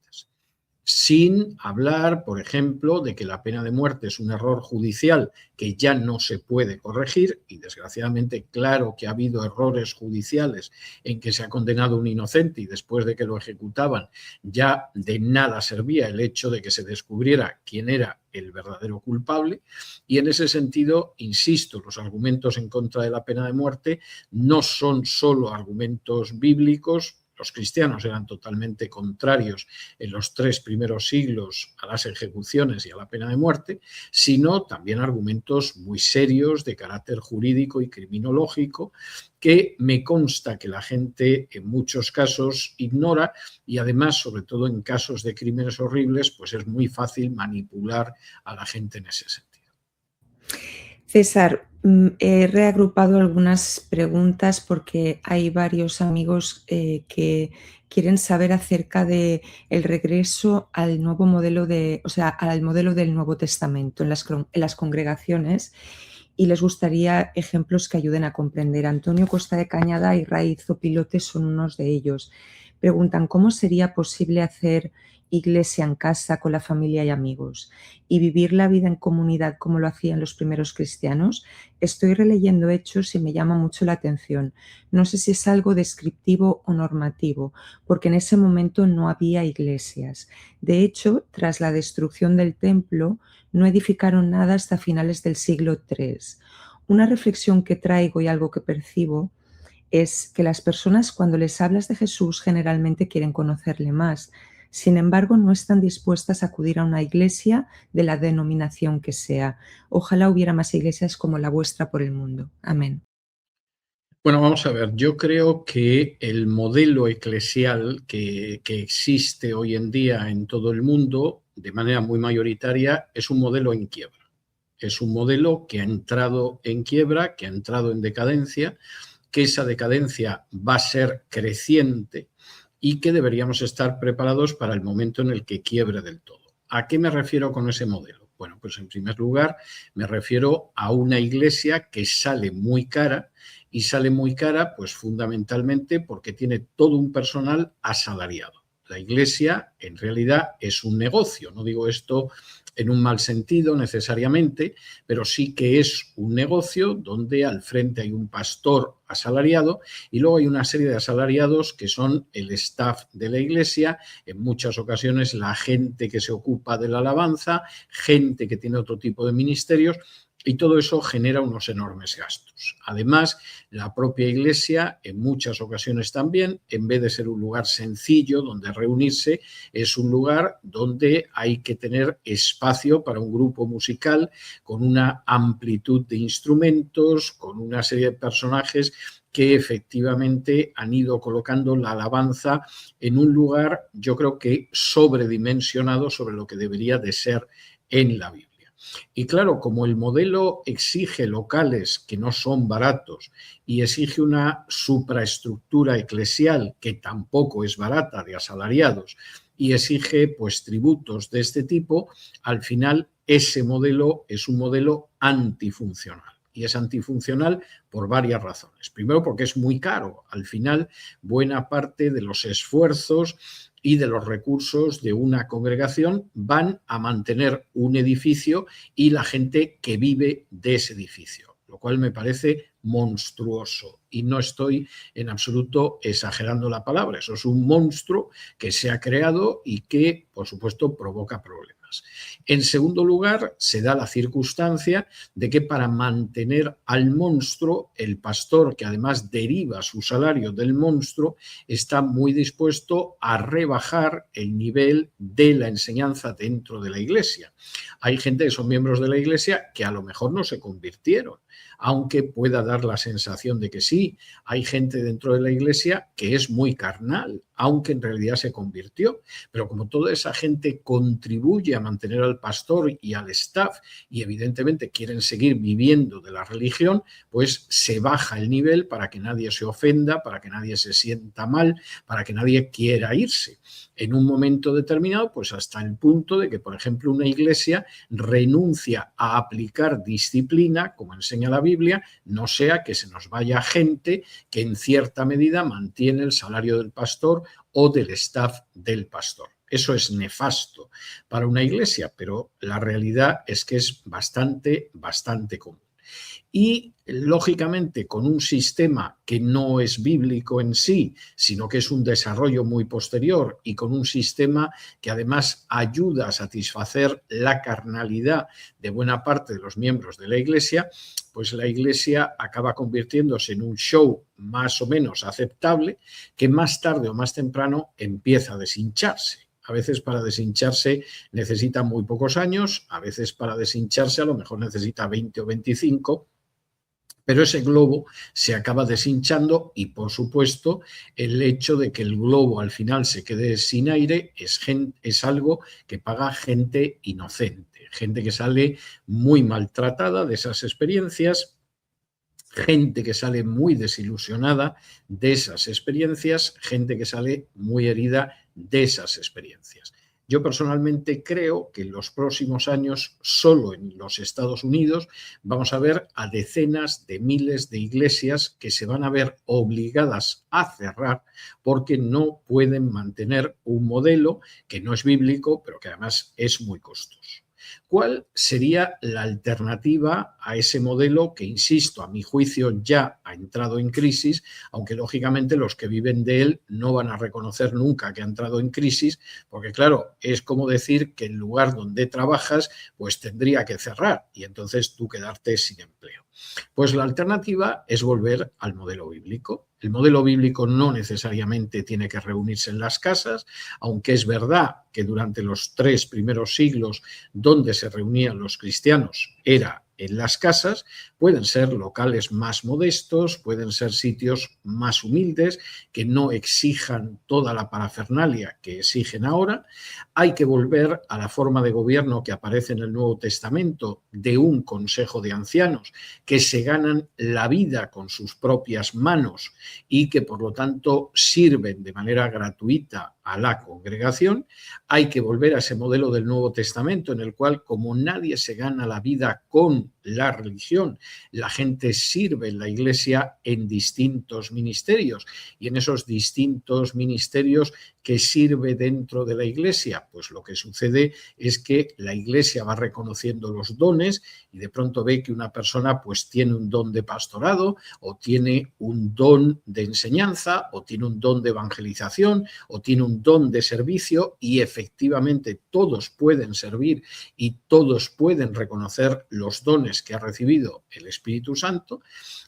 Sin hablar, por ejemplo, de que la pena de muerte es un error judicial que ya no se puede corregir y desgraciadamente claro que ha habido errores judiciales en que se ha condenado a un inocente y después de que lo ejecutaban ya de nada servía el hecho de que se descubriera quién era el verdadero culpable. Y en ese sentido, insisto, los argumentos en contra de la pena de muerte no son solo argumentos bíblicos. Los cristianos eran totalmente contrarios en los 3 primeros siglos a las ejecuciones y a la pena de muerte, sino también argumentos muy serios de carácter jurídico y criminológico que me consta que la gente en muchos casos ignora y además, sobre todo en casos de crímenes horribles, pues es muy fácil manipular a la gente en ese sentido. César, he reagrupado algunas preguntas porque hay varios amigos que quieren saber acerca del regreso al nuevo modelo al modelo del Nuevo Testamento en las congregaciones y les gustaría ejemplos que ayuden a comprender. Antonio Costa de Cañada y Raiz Pilote son unos de ellos. Preguntan, ¿cómo sería posible hacer iglesia en casa con la familia y amigos y vivir la vida en comunidad como lo hacían los primeros cristianos? Estoy releyendo Hechos y me llama mucho la atención. No sé si es algo descriptivo o normativo, porque en ese momento no había iglesias. De hecho, tras la destrucción del templo, no edificaron nada hasta finales del siglo III. Una reflexión que traigo y algo que percibo es que las personas cuando les hablas de Jesús generalmente quieren conocerle más. Sin embargo, no están dispuestas a acudir a una iglesia de la denominación que sea. Ojalá hubiera más iglesias como la vuestra por el mundo. Amén. Bueno, vamos a ver, yo creo que el modelo eclesial que existe hoy en día en todo el mundo de manera muy mayoritaria, es un modelo en quiebra. Es un modelo que ha entrado en quiebra, que ha entrado en decadencia, que esa decadencia va a ser creciente y que deberíamos estar preparados para el momento en el que quiebre del todo. ¿A qué me refiero con ese modelo? Bueno, pues en primer lugar me refiero a una iglesia que sale muy cara, y sale muy cara pues fundamentalmente porque tiene todo un personal asalariado. La iglesia en realidad es un negocio, no digo esto en un mal sentido necesariamente, pero sí que es un negocio donde al frente hay un pastor asalariado y luego hay una serie de asalariados que son el staff de la iglesia, en muchas ocasiones la gente que se ocupa de la alabanza, gente que tiene otro tipo de ministerios, y todo eso genera unos enormes gastos. Además, la propia iglesia, en muchas ocasiones también, en vez de ser un lugar sencillo donde reunirse, es un lugar donde hay que tener espacio para un grupo musical con una amplitud de instrumentos, con una serie de personajes que efectivamente han ido colocando la alabanza en un lugar, yo creo que sobredimensionado sobre lo que debería de ser en la Biblia. Y claro, como el modelo exige locales que no son baratos y exige una supraestructura eclesial que tampoco es barata, de asalariados, y exige pues tributos de este tipo, al final ese modelo es un modelo antifuncional. Y es antifuncional por varias razones. Primero, porque es muy caro. Al final, buena parte de los esfuerzos y de los recursos de una congregación van a mantener un edificio y la gente que vive de ese edificio, lo cual me parece monstruoso y no estoy en absoluto exagerando la palabra. Eso es un monstruo que se ha creado y que, por supuesto, provoca problemas. En segundo lugar, se da la circunstancia de que para mantener al monstruo, el pastor, que además deriva su salario del monstruo, está muy dispuesto a rebajar el nivel de la enseñanza dentro de la iglesia. Hay gente que son miembros de la iglesia que a lo mejor no se convirtieron, aunque pueda dar la sensación de que sí. Hay gente dentro de la iglesia que es muy carnal, aunque en realidad se convirtió. Pero como toda esa gente contribuye a mantener al pastor y al staff y evidentemente quieren seguir viviendo de la religión, pues se baja el nivel para que nadie se ofenda, para que nadie se sienta mal, para que nadie quiera irse. En un momento determinado, pues hasta el punto de que, por ejemplo, una iglesia renuncia a aplicar disciplina, como enseña la Biblia, no sea que se nos vaya gente que en cierta medida mantiene el salario del pastor o del staff del pastor. Eso es nefasto para una iglesia, pero la realidad es que es bastante común. Y, lógicamente, con un sistema que no es bíblico en sí, sino que es un desarrollo muy posterior y con un sistema que además ayuda a satisfacer la carnalidad de buena parte de los miembros de la iglesia, pues la iglesia acaba convirtiéndose en un show más o menos aceptable que más tarde o más temprano empieza a deshincharse. A veces para deshincharse necesita muy pocos años, a veces para deshincharse a lo mejor necesita 20 o 25, pero ese globo se acaba deshinchando y, por supuesto, el hecho de que el globo al final se quede sin aire es algo que paga gente inocente, gente que sale muy maltratada de esas experiencias, gente que sale muy desilusionada de esas experiencias, gente que sale muy herida de esas experiencias. Yo personalmente creo que en los próximos años, solo en los Estados Unidos, vamos a ver a decenas de miles de iglesias que se van a ver obligadas a cerrar porque no pueden mantener un modelo que no es bíblico, pero que además es muy costoso. ¿Cuál sería la alternativa a ese modelo que, insisto, a mi juicio ya ha entrado en crisis, aunque lógicamente los que viven de él no van a reconocer nunca que ha entrado en crisis, porque claro, es como decir que el lugar donde trabajas pues tendría que cerrar y entonces tú quedarte sin empleo? Pues la alternativa es volver al modelo bíblico. El modelo bíblico no necesariamente tiene que reunirse en las casas, aunque es verdad que durante los 3 primeros siglos donde se reunían los cristianos era en las casas, pueden ser locales más modestos, pueden ser sitios más humildes, que no exijan toda la parafernalia que exigen ahora. Hay que volver a la forma de gobierno que aparece en el Nuevo Testamento, de un consejo de ancianos que se ganan la vida con sus propias manos y que por lo tanto sirven de manera gratuita a la congregación. Hay que volver a ese modelo del Nuevo Testamento en el cual, como nadie se gana la vida con la religión, la gente sirve en la Iglesia en distintos ministerios, y en esos distintos ministerios que sirve dentro de la Iglesia, pues lo que sucede es que la Iglesia va reconociendo los dones y de pronto ve que una persona pues tiene un don de pastorado, o tiene un don de enseñanza, o tiene un don de evangelización, o tiene un don de servicio, y efectivamente todos pueden servir y todos pueden reconocer los dones que ha recibido el Espíritu Santo,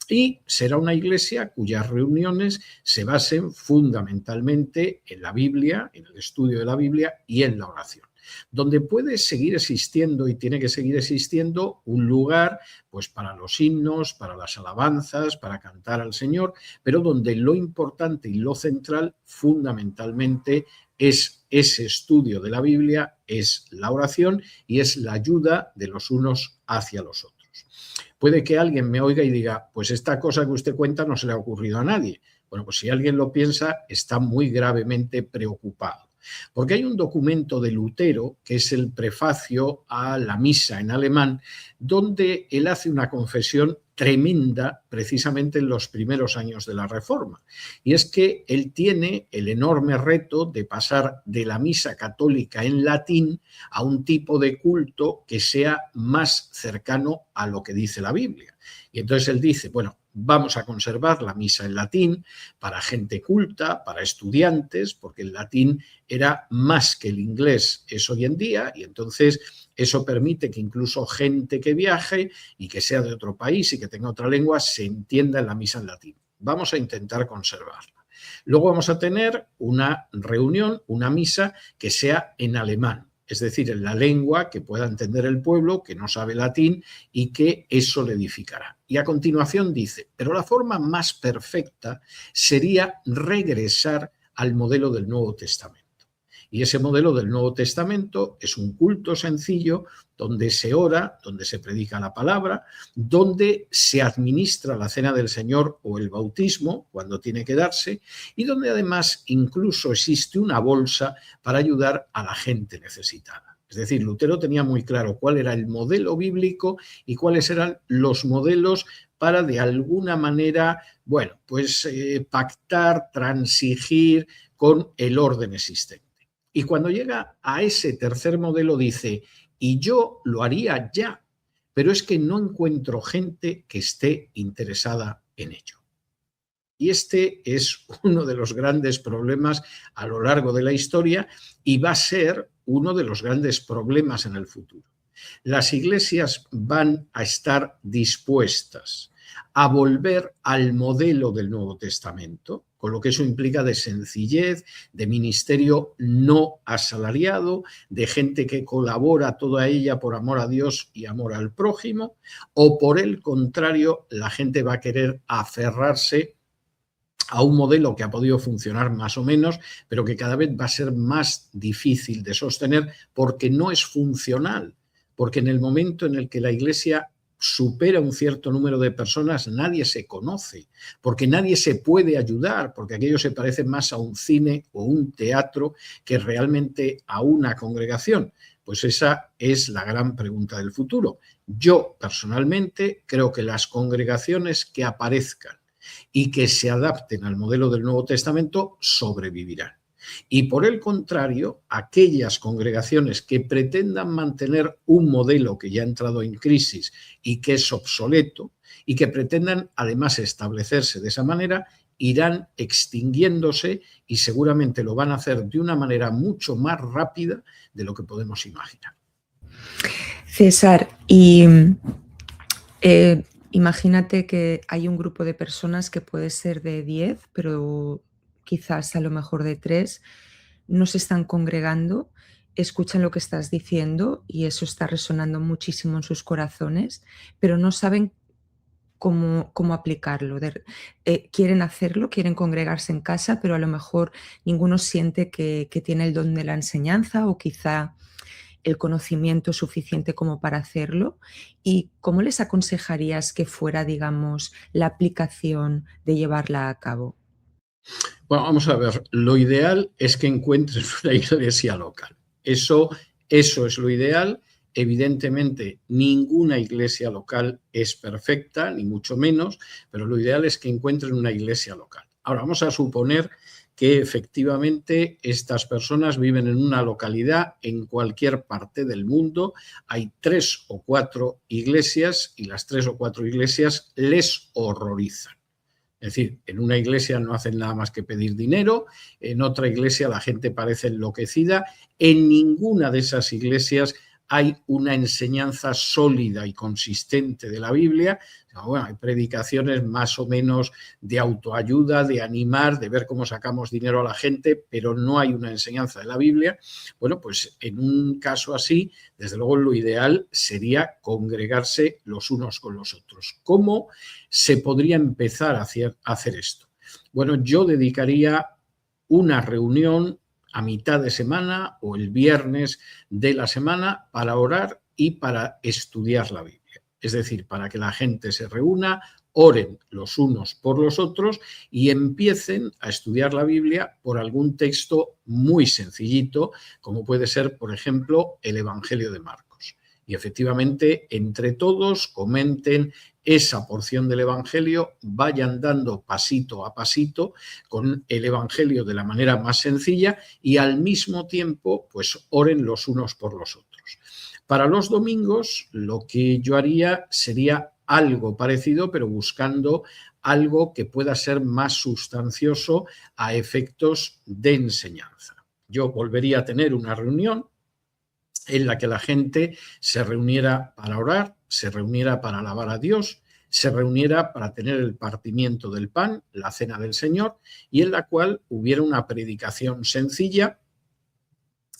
y será una iglesia cuyas reuniones se basen fundamentalmente en la Biblia, en el estudio de la Biblia y en la oración, donde puede seguir existiendo y tiene que seguir existiendo un lugar pues para los himnos, para las alabanzas, para cantar al Señor, pero donde lo importante y lo central fundamentalmente es ese estudio de la Biblia, es la oración y es la ayuda de los unos hacia los otros. Puede que alguien me oiga y diga, pues esta cosa que usted cuenta no se le ha ocurrido a nadie. Bueno, pues si alguien lo piensa, está muy gravemente preocupado. Porque hay un documento de Lutero, que es el prefacio a la misa en alemán, donde él hace una confesión tremenda precisamente en los primeros años de la Reforma. Y es que él tiene el enorme reto de pasar de la misa católica en latín a un tipo de culto que sea más cercano a lo que dice la Biblia. Y entonces él dice, bueno, vamos a conservar la misa en latín para gente culta, para estudiantes, porque el latín era más que el inglés es hoy en día, y entonces eso permite que incluso gente que viaje y que sea de otro país y que tenga otra lengua se entienda en la misa en latín. Vamos a intentar conservarla. Luego vamos a tener una reunión, una misa que sea en alemán, es decir, en la lengua que pueda entender el pueblo, que no sabe latín, y que eso le edificará. Y a continuación dice, pero la forma más perfecta sería regresar al modelo del Nuevo Testamento. Y ese modelo del Nuevo Testamento es un culto sencillo donde se ora, donde se predica la palabra, donde se administra la cena del Señor o el bautismo cuando tiene que darse, y donde además incluso existe una bolsa para ayudar a la gente necesitada. Es decir, Lutero tenía muy claro cuál era el modelo bíblico y cuáles eran los modelos para de alguna manera, bueno, pues pactar, transigir con el orden existente. Y cuando llega a ese tercer modelo dice, y yo lo haría ya, pero es que no encuentro gente que esté interesada en ello. Y este es uno de los grandes problemas a lo largo de la historia y va a ser uno de los grandes problemas en el futuro. Las iglesias van a estar dispuestas a volver al modelo del Nuevo Testamento, con lo que eso implica de sencillez, de ministerio no asalariado, de gente que colabora toda ella por amor a Dios y amor al prójimo, o por el contrario, la gente va a querer aferrarse a un modelo que ha podido funcionar más o menos, pero que cada vez va a ser más difícil de sostener porque no es funcional, porque en el momento en el que la Iglesia supera un cierto número de personas, nadie se conoce, porque nadie se puede ayudar, porque aquello se parece más a un cine o un teatro que realmente a una congregación. Pues esa es la gran pregunta del futuro. Yo, personalmente, creo que las congregaciones que aparezcan y que se adapten al modelo del Nuevo Testamento sobrevivirán. Y por el contrario, aquellas congregaciones que pretendan mantener un modelo que ya ha entrado en crisis y que es obsoleto, y que pretendan además establecerse de esa manera, irán extinguiéndose y seguramente lo van a hacer de una manera mucho más rápida de lo que podemos imaginar. César, imagínate que hay un grupo de personas que puede ser de 10, pero quizás a lo mejor de 3, no se están congregando, escuchan lo que estás diciendo y eso está resonando muchísimo en sus corazones, pero no saben cómo aplicarlo. Quieren hacerlo, quieren congregarse en casa, pero a lo mejor ninguno siente que tiene el don de la enseñanza o quizá el conocimiento suficiente como para hacerlo. ¿Y cómo les aconsejarías que fuera, digamos, la aplicación de llevarla a cabo? Bueno, vamos a ver, lo ideal es que encuentres una iglesia local. Eso es lo ideal. Evidentemente, ninguna iglesia local es perfecta, ni mucho menos, pero lo ideal es que encuentren una iglesia local. Ahora, vamos a suponer que efectivamente estas personas viven en una localidad en cualquier parte del mundo. Hay 3 o 4 iglesias y las 3 o 4 iglesias les horrorizan. Es decir, en una iglesia no hacen nada más que pedir dinero, en otra iglesia la gente parece enloquecida, en ninguna de esas iglesias hay una enseñanza sólida y consistente de la Biblia. Bueno, hay predicaciones más o menos de autoayuda, de animar, de ver cómo sacamos dinero a la gente, pero no hay una enseñanza de la Biblia. Bueno, pues en un caso así, desde luego lo ideal sería congregarse los unos con los otros. ¿Cómo se podría empezar a hacer esto? Bueno, yo dedicaría una reunión a mitad de semana o el viernes de la semana para orar y para estudiar la Biblia. Es decir, para que la gente se reúna, oren los unos por los otros y empiecen a estudiar la Biblia por algún texto muy sencillito, como puede ser, por ejemplo, el Evangelio de Marcos. Y efectivamente, entre todos comenten esa porción del Evangelio, vayan dando pasito a pasito con el Evangelio de la manera más sencilla y al mismo tiempo, pues oren los unos por los otros. Para los domingos, lo que yo haría sería algo parecido, pero buscando algo que pueda ser más sustancioso a efectos de enseñanza. Yo volvería a tener una reunión en la que la gente se reuniera para orar, se reuniera para alabar a Dios, se reuniera para tener el partimiento del pan, la cena del Señor, y en la cual hubiera una predicación sencilla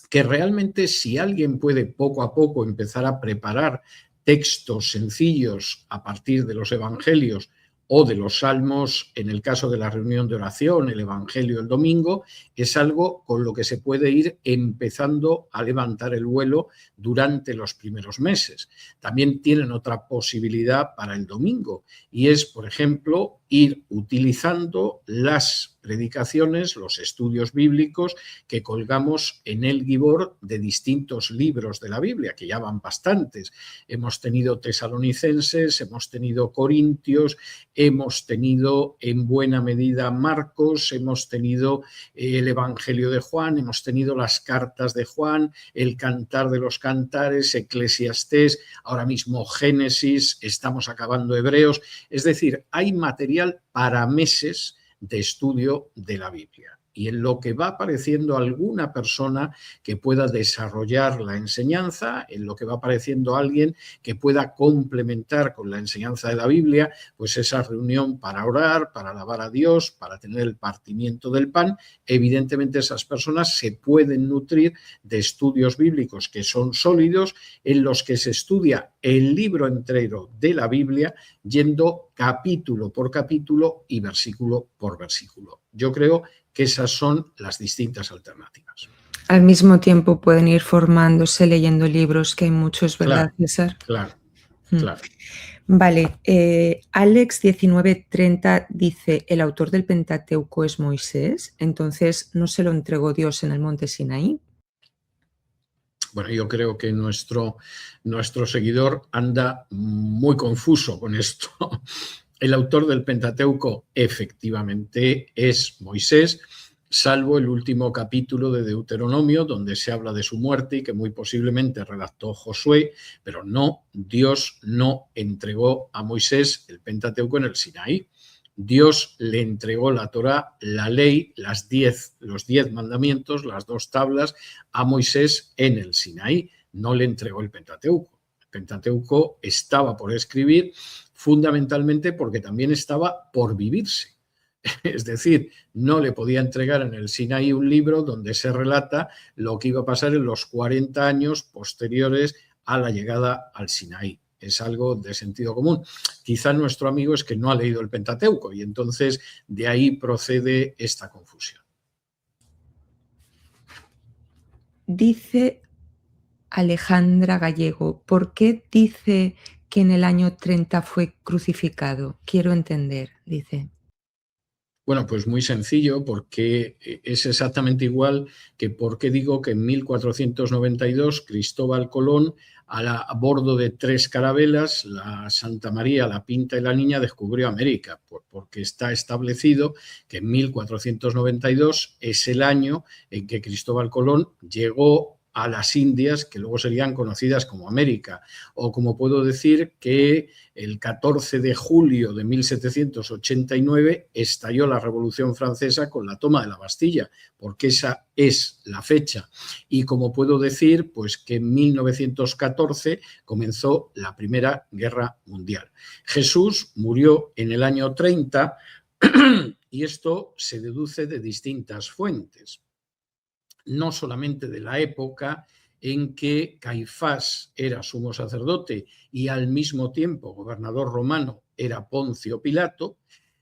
que realmente, si alguien puede poco a poco empezar a preparar textos sencillos a partir de los evangelios o de los salmos, en el caso de la reunión de oración, el evangelio el domingo, es algo con lo que se puede ir empezando a levantar el vuelo durante los primeros meses. También tienen otra posibilidad para el domingo y es, por ejemplo, ir utilizando las predicaciones, los estudios bíblicos que colgamos en el Gibor de distintos libros de la Biblia, que ya van bastantes. Hemos tenido Tesalonicenses, hemos tenido Corintios, hemos tenido en buena medida Marcos, hemos tenido el Evangelio de Juan, hemos tenido las cartas de Juan, el Cantar de los Cantares, Eclesiastés, ahora mismo Génesis, estamos acabando Hebreos. Es decir, hay material para meses de estudio de la Biblia. Y en lo que va apareciendo alguna persona que pueda desarrollar la enseñanza, en lo que va apareciendo alguien que pueda complementar con la enseñanza de la Biblia, pues esa reunión para orar, para alabar a Dios, para tener el partimiento del pan, evidentemente esas personas se pueden nutrir de estudios bíblicos que son sólidos, en los que se estudia el libro entero de la Biblia, yendo capítulo por capítulo y versículo por versículo. Yo creo que esas son las distintas alternativas. Al mismo tiempo pueden ir formándose leyendo libros, que hay muchos, ¿verdad, Claro, César? claro, claro. Vale, Alex 1930 dice, el autor del Pentateuco es Moisés, entonces ¿no se lo entregó Dios en el monte Sinaí? Bueno, yo creo que nuestro seguidor anda muy confuso con esto. El autor del Pentateuco efectivamente es Moisés, salvo el último capítulo de Deuteronomio, donde se habla de su muerte y que muy posiblemente redactó Josué, pero no, Dios no entregó a Moisés el Pentateuco en el Sinaí. Dios le entregó la Torá, la ley, los 10 mandamientos, las 2 tablas, a Moisés en el Sinaí. No le entregó el Pentateuco. El Pentateuco estaba por escribir, fundamentalmente porque también estaba por vivirse. Es decir, no le podía entregar en el Sinaí un libro donde se relata lo que iba a pasar en los 40 años posteriores a la llegada al Sinaí. Es algo de sentido común. Quizá nuestro amigo es que no ha leído el Pentateuco y entonces de ahí procede esta confusión. Dice Alejandra Gallego, ¿por qué dice que en el año 30 fue crucificado? Quiero entender, dice. Bueno, pues muy sencillo, porque es exactamente igual que por qué digo que en 1492 Cristóbal Colón, a bordo de 3 carabelas, la Santa María, la Pinta y la Niña, descubrió América, porque está establecido que en 1492 es el año en que Cristóbal Colón llegó a las Indias, que luego serían conocidas como América, o como puedo decir que el 14 de julio de 1789 estalló la Revolución Francesa con la toma de la Bastilla, porque esa es la fecha. Y como puedo decir, pues que en 1914 comenzó la Primera Guerra Mundial. Jesús murió en el año 30 y esto se deduce de distintas fuentes. No solamente de la época en que Caifás era sumo sacerdote y al mismo tiempo gobernador romano era Poncio Pilato,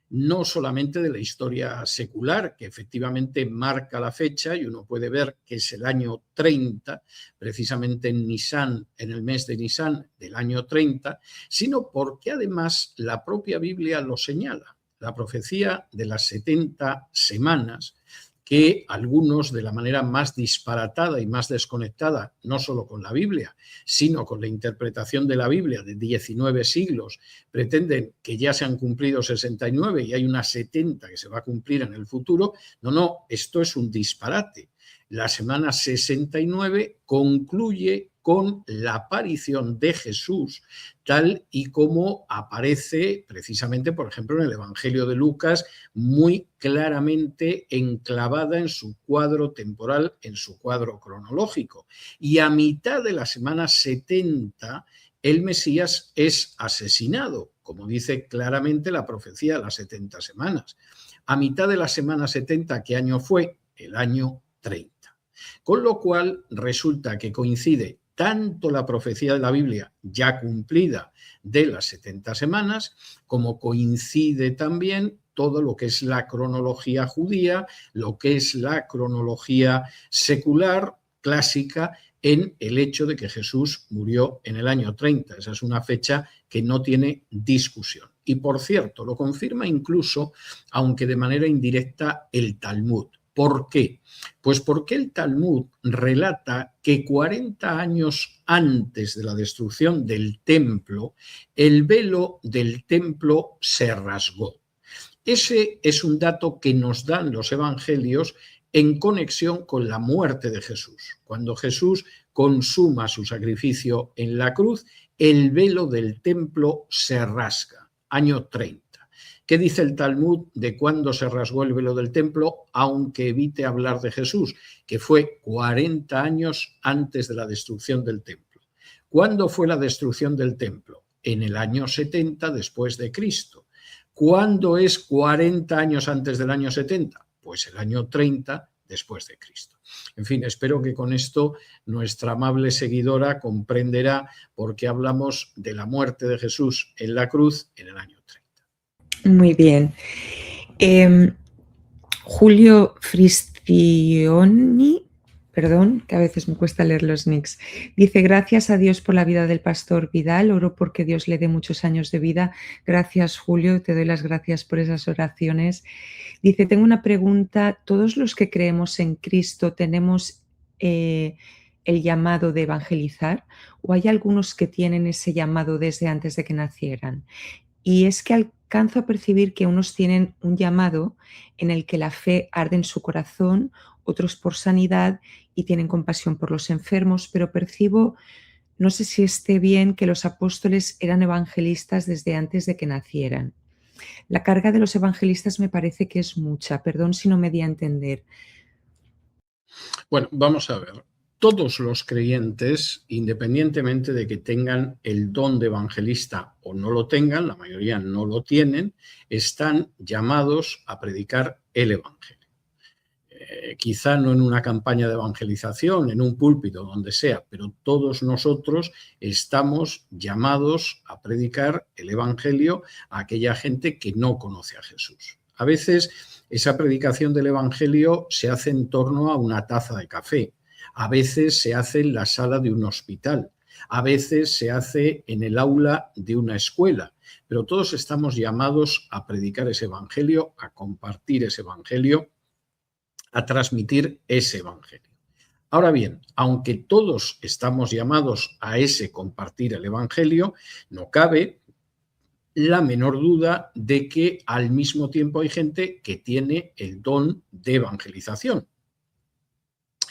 no solamente de la historia secular, que efectivamente marca la fecha y uno puede ver que es el año 30, precisamente en Nisán, en el mes de Nisán del año 30, sino porque además la propia Biblia lo señala. La profecía de las 70 semanas, que algunos, de la manera más disparatada y más desconectada, no solo con la Biblia, sino con la interpretación de la Biblia de 19 siglos, pretenden que ya se han cumplido 69 y hay unas 70 que se va a cumplir en el futuro. No, esto es un disparate. La semana 69 concluye con la aparición de Jesús, tal y como aparece precisamente, por ejemplo, en el Evangelio de Lucas, muy claramente enclavada en su cuadro temporal, en su cuadro cronológico. Y a mitad de la semana 70, el Mesías es asesinado, como dice claramente la profecía de las 70 semanas. A mitad de la semana 70, ¿qué año fue? El año 30. Con lo cual resulta que coincide tanto la profecía de la Biblia ya cumplida de las 70 semanas, como coincide también todo lo que es la cronología judía, lo que es la cronología secular, clásica, en el hecho de que Jesús murió en el año 30. Esa es una fecha que no tiene discusión. Y por cierto, lo confirma incluso, aunque de manera indirecta, el Talmud. ¿Por qué? Pues porque el Talmud relata que 40 años antes de la destrucción del templo, el velo del templo se rasgó. Ese es un dato que nos dan los evangelios en conexión con la muerte de Jesús. Cuando Jesús consuma su sacrificio en la cruz, el velo del templo se rasga, año 30. ¿Qué dice el Talmud de cuándo se rasgó el velo del templo, aunque evite hablar de Jesús? Que fue 40 años antes de la destrucción del templo. ¿Cuándo fue la destrucción del templo? En el año 70 después de Cristo. ¿Cuándo es 40 años antes del año 70? Pues el año 30 después de Cristo. En fin, espero que con esto nuestra amable seguidora comprenderá por qué hablamos de la muerte de Jesús en la cruz en el año 30. Muy bien. Julio Fristioni, perdón, que a veces me cuesta leer los nicks, dice: gracias a Dios por la vida del pastor Vidal, oro porque Dios le dé muchos años de vida. Gracias, Julio, te doy las gracias por esas oraciones. Dice: tengo una pregunta, ¿todos los que creemos en Cristo tenemos el llamado de evangelizar, o hay algunos que tienen ese llamado desde antes de que nacieran? Y es que alcanzo a percibir que unos tienen un llamado en el que la fe arde en su corazón, otros por sanidad y tienen compasión por los enfermos, pero percibo, no sé si esté bien, que los apóstoles eran evangelistas desde antes de que nacieran. La carga de los evangelistas me parece que es mucha, perdón si no me di a entender. Bueno, vamos a ver. Todos los creyentes, independientemente de que tengan el don de evangelista o no lo tengan, la mayoría no lo tienen, están llamados a predicar el evangelio. Quizá no en una campaña de evangelización, en un púlpito, donde sea, pero todos nosotros estamos llamados a predicar el evangelio a aquella gente que no conoce a Jesús. A veces esa predicación del evangelio se hace en torno a una taza de café, a veces se hace en la sala de un hospital, a veces se hace en el aula de una escuela, pero todos estamos llamados a predicar ese evangelio, a compartir ese evangelio, a transmitir ese evangelio. Ahora bien, aunque todos estamos llamados a ese compartir el evangelio, no cabe la menor duda de que al mismo tiempo hay gente que tiene el don de evangelización.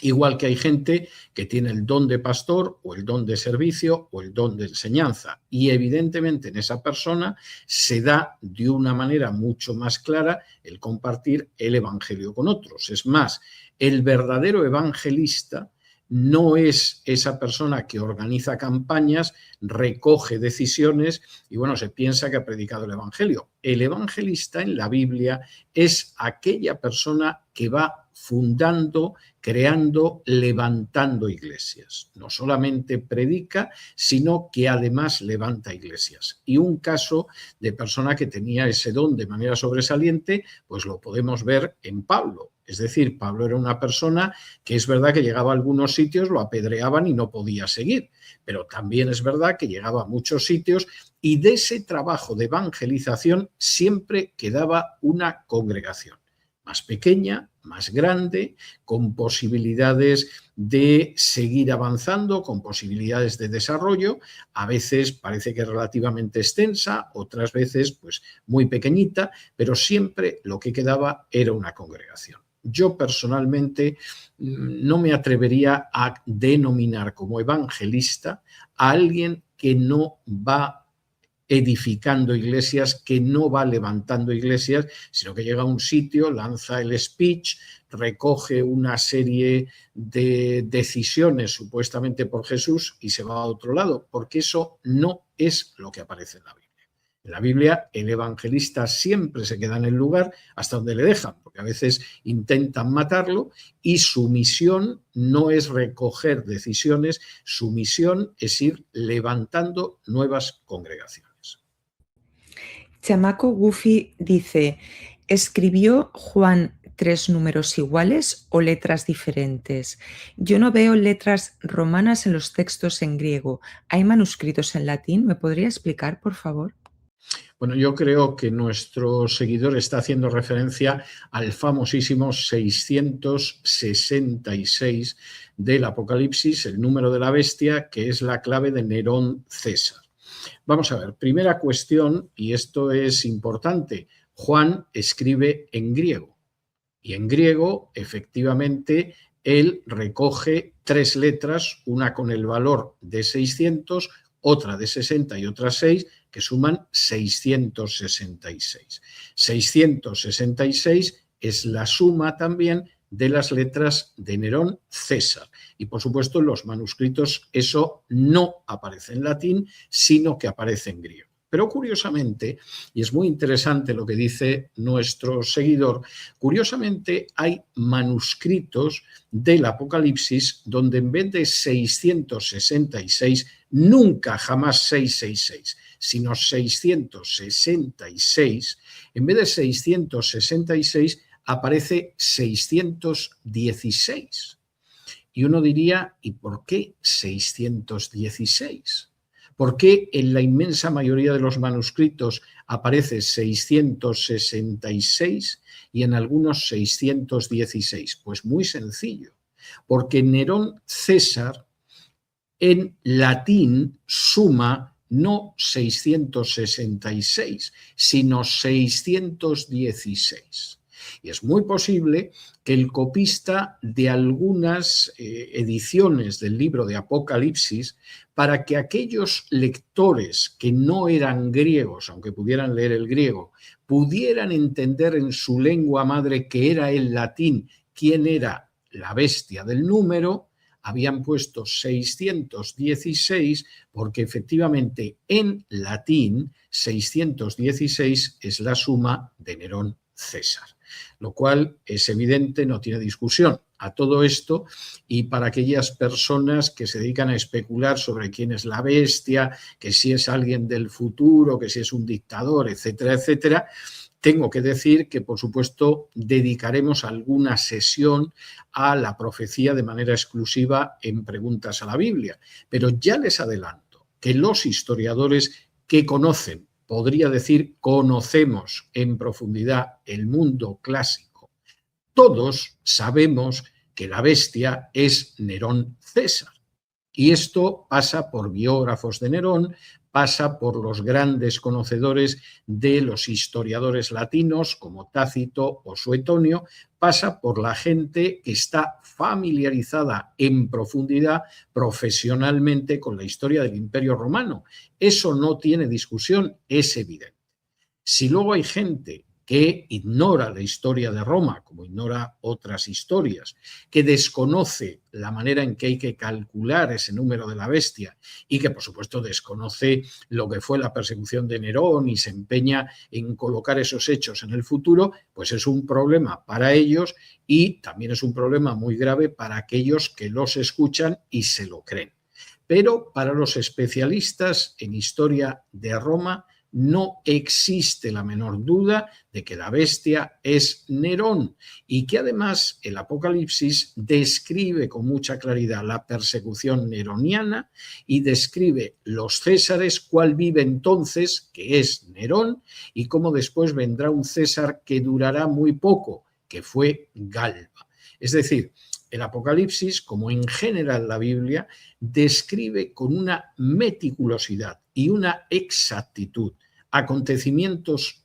Igual que hay gente que tiene el don de pastor o el don de servicio o el don de enseñanza. Y evidentemente en esa persona se da de una manera mucho más clara el compartir el evangelio con otros. Es más, el verdadero evangelista no es esa persona que organiza campañas, recoge decisiones y bueno, se piensa que ha predicado el evangelio. El evangelista en la Biblia es aquella persona que va fundando, creando, levantando iglesias. No solamente predica, sino que además levanta iglesias. Y un caso de persona que tenía ese don de manera sobresaliente, pues lo podemos ver en Pablo. Es decir, Pablo era una persona que es verdad que llegaba a algunos sitios, lo apedreaban y no podía seguir, pero también es verdad que llegaba a muchos sitios y de ese trabajo de evangelización siempre quedaba una congregación. Más pequeña, más grande, con posibilidades de seguir avanzando, con posibilidades de desarrollo. A veces parece que es relativamente extensa, otras veces pues muy pequeñita, pero siempre lo que quedaba era una congregación. Yo personalmente no me atrevería a denominar como evangelista a alguien que no va edificando iglesias, que no va levantando iglesias, sino que llega a un sitio, lanza el speech, recoge una serie de decisiones supuestamente por Jesús y se va a otro lado, porque eso no es lo que aparece en la Biblia. En la Biblia el evangelista siempre se queda en el lugar hasta donde le dejan, porque a veces intentan matarlo y su misión no es recoger decisiones, su misión es ir levantando nuevas congregaciones. Chamaco Goofy dice, ¿escribió Juan 3 números iguales o letras diferentes? Yo no veo letras romanas en los textos en griego. ¿Hay manuscritos en latín? ¿Me podría explicar, por favor? Bueno, yo creo que nuestro seguidor está haciendo referencia al famosísimo 666 del Apocalipsis, el número de la bestia, que es la clave de Nerón César. Vamos a ver, primera cuestión, y esto es importante, Juan escribe en griego. Y en griego, efectivamente, él recoge 3 letras, una con el valor de 600, otra de 60 y otra 6, que suman 666. 666 es la suma también de las letras de Nerón César. Y por supuesto en los manuscritos eso no aparece en latín, sino que aparece en griego. Pero curiosamente, y es muy interesante lo que dice nuestro seguidor, curiosamente hay manuscritos del Apocalipsis donde en vez de 666, nunca jamás 666, sino 666, en vez de 666 aparece 616. Y uno diría, ¿y por qué 616? ¿Por qué en la inmensa mayoría de los manuscritos aparece 666 y en algunos 616? Pues muy sencillo, porque Nerón César en latín suma no 666, sino 616. Y es muy posible que el copista de algunas ediciones del libro de Apocalipsis, para que aquellos lectores que no eran griegos, aunque pudieran leer el griego, pudieran entender en su lengua madre, que era el latín, quién era la bestia del número, habían puesto 616 porque efectivamente en latín 616 es la suma de Nerón César, lo cual es evidente, no tiene discusión. A todo esto, y para aquellas personas que se dedican a especular sobre quién es la bestia, que si es alguien del futuro, que si es un dictador, etcétera, etcétera, tengo que decir que, por supuesto, dedicaremos alguna sesión a la profecía de manera exclusiva en Preguntas a la Biblia. Pero ya les adelanto que los historiadores que conocen, podría decir conocemos en profundidad el mundo clásico, todos sabemos que la bestia es Nerón César. Y esto pasa por biógrafos de Nerón, pasa por los grandes conocedores de los historiadores latinos como Tácito o Suetonio, pasa por la gente que está familiarizada en profundidad profesionalmente con la historia del Imperio Romano. Eso no tiene discusión, es evidente. Si luego hay gente que ignora la historia de Roma, como ignora otras historias, que desconoce la manera en que hay que calcular ese número de la bestia y que, por supuesto, desconoce lo que fue la persecución de Nerón y se empeña en colocar esos hechos en el futuro, pues es un problema para ellos y también es un problema muy grave para aquellos que los escuchan y se lo creen. Pero para los especialistas en historia de Roma, no existe la menor duda de que la bestia es Nerón y que además el Apocalipsis describe con mucha claridad la persecución neroniana y describe los césares, cuál vive entonces, que es Nerón, y cómo después vendrá un César que durará muy poco, que fue Galba. Es decir, el Apocalipsis, como en general la Biblia, describe con una meticulosidad y una exactitud acontecimientos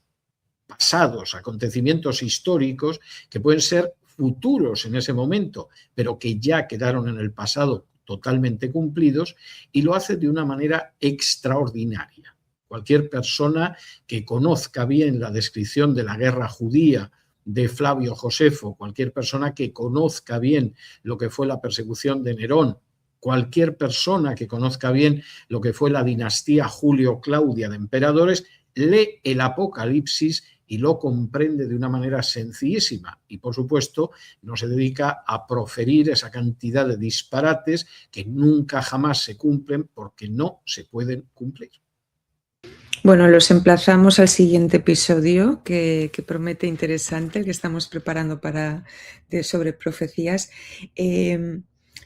pasados, acontecimientos históricos que pueden ser futuros en ese momento, pero que ya quedaron en el pasado totalmente cumplidos, y lo hace de una manera extraordinaria. Cualquier persona que conozca bien la descripción de la guerra judía de Flavio Josefo, cualquier persona que conozca bien lo que fue la persecución de Nerón, cualquier persona que conozca bien lo que fue la dinastía Julio-Claudia de emperadores, lee el Apocalipsis y lo comprende de una manera sencillísima y, por supuesto, no se dedica a proferir esa cantidad de disparates que nunca jamás se cumplen porque no se pueden cumplir. Bueno, los emplazamos al siguiente episodio que promete interesante, el que estamos preparando sobre profecías.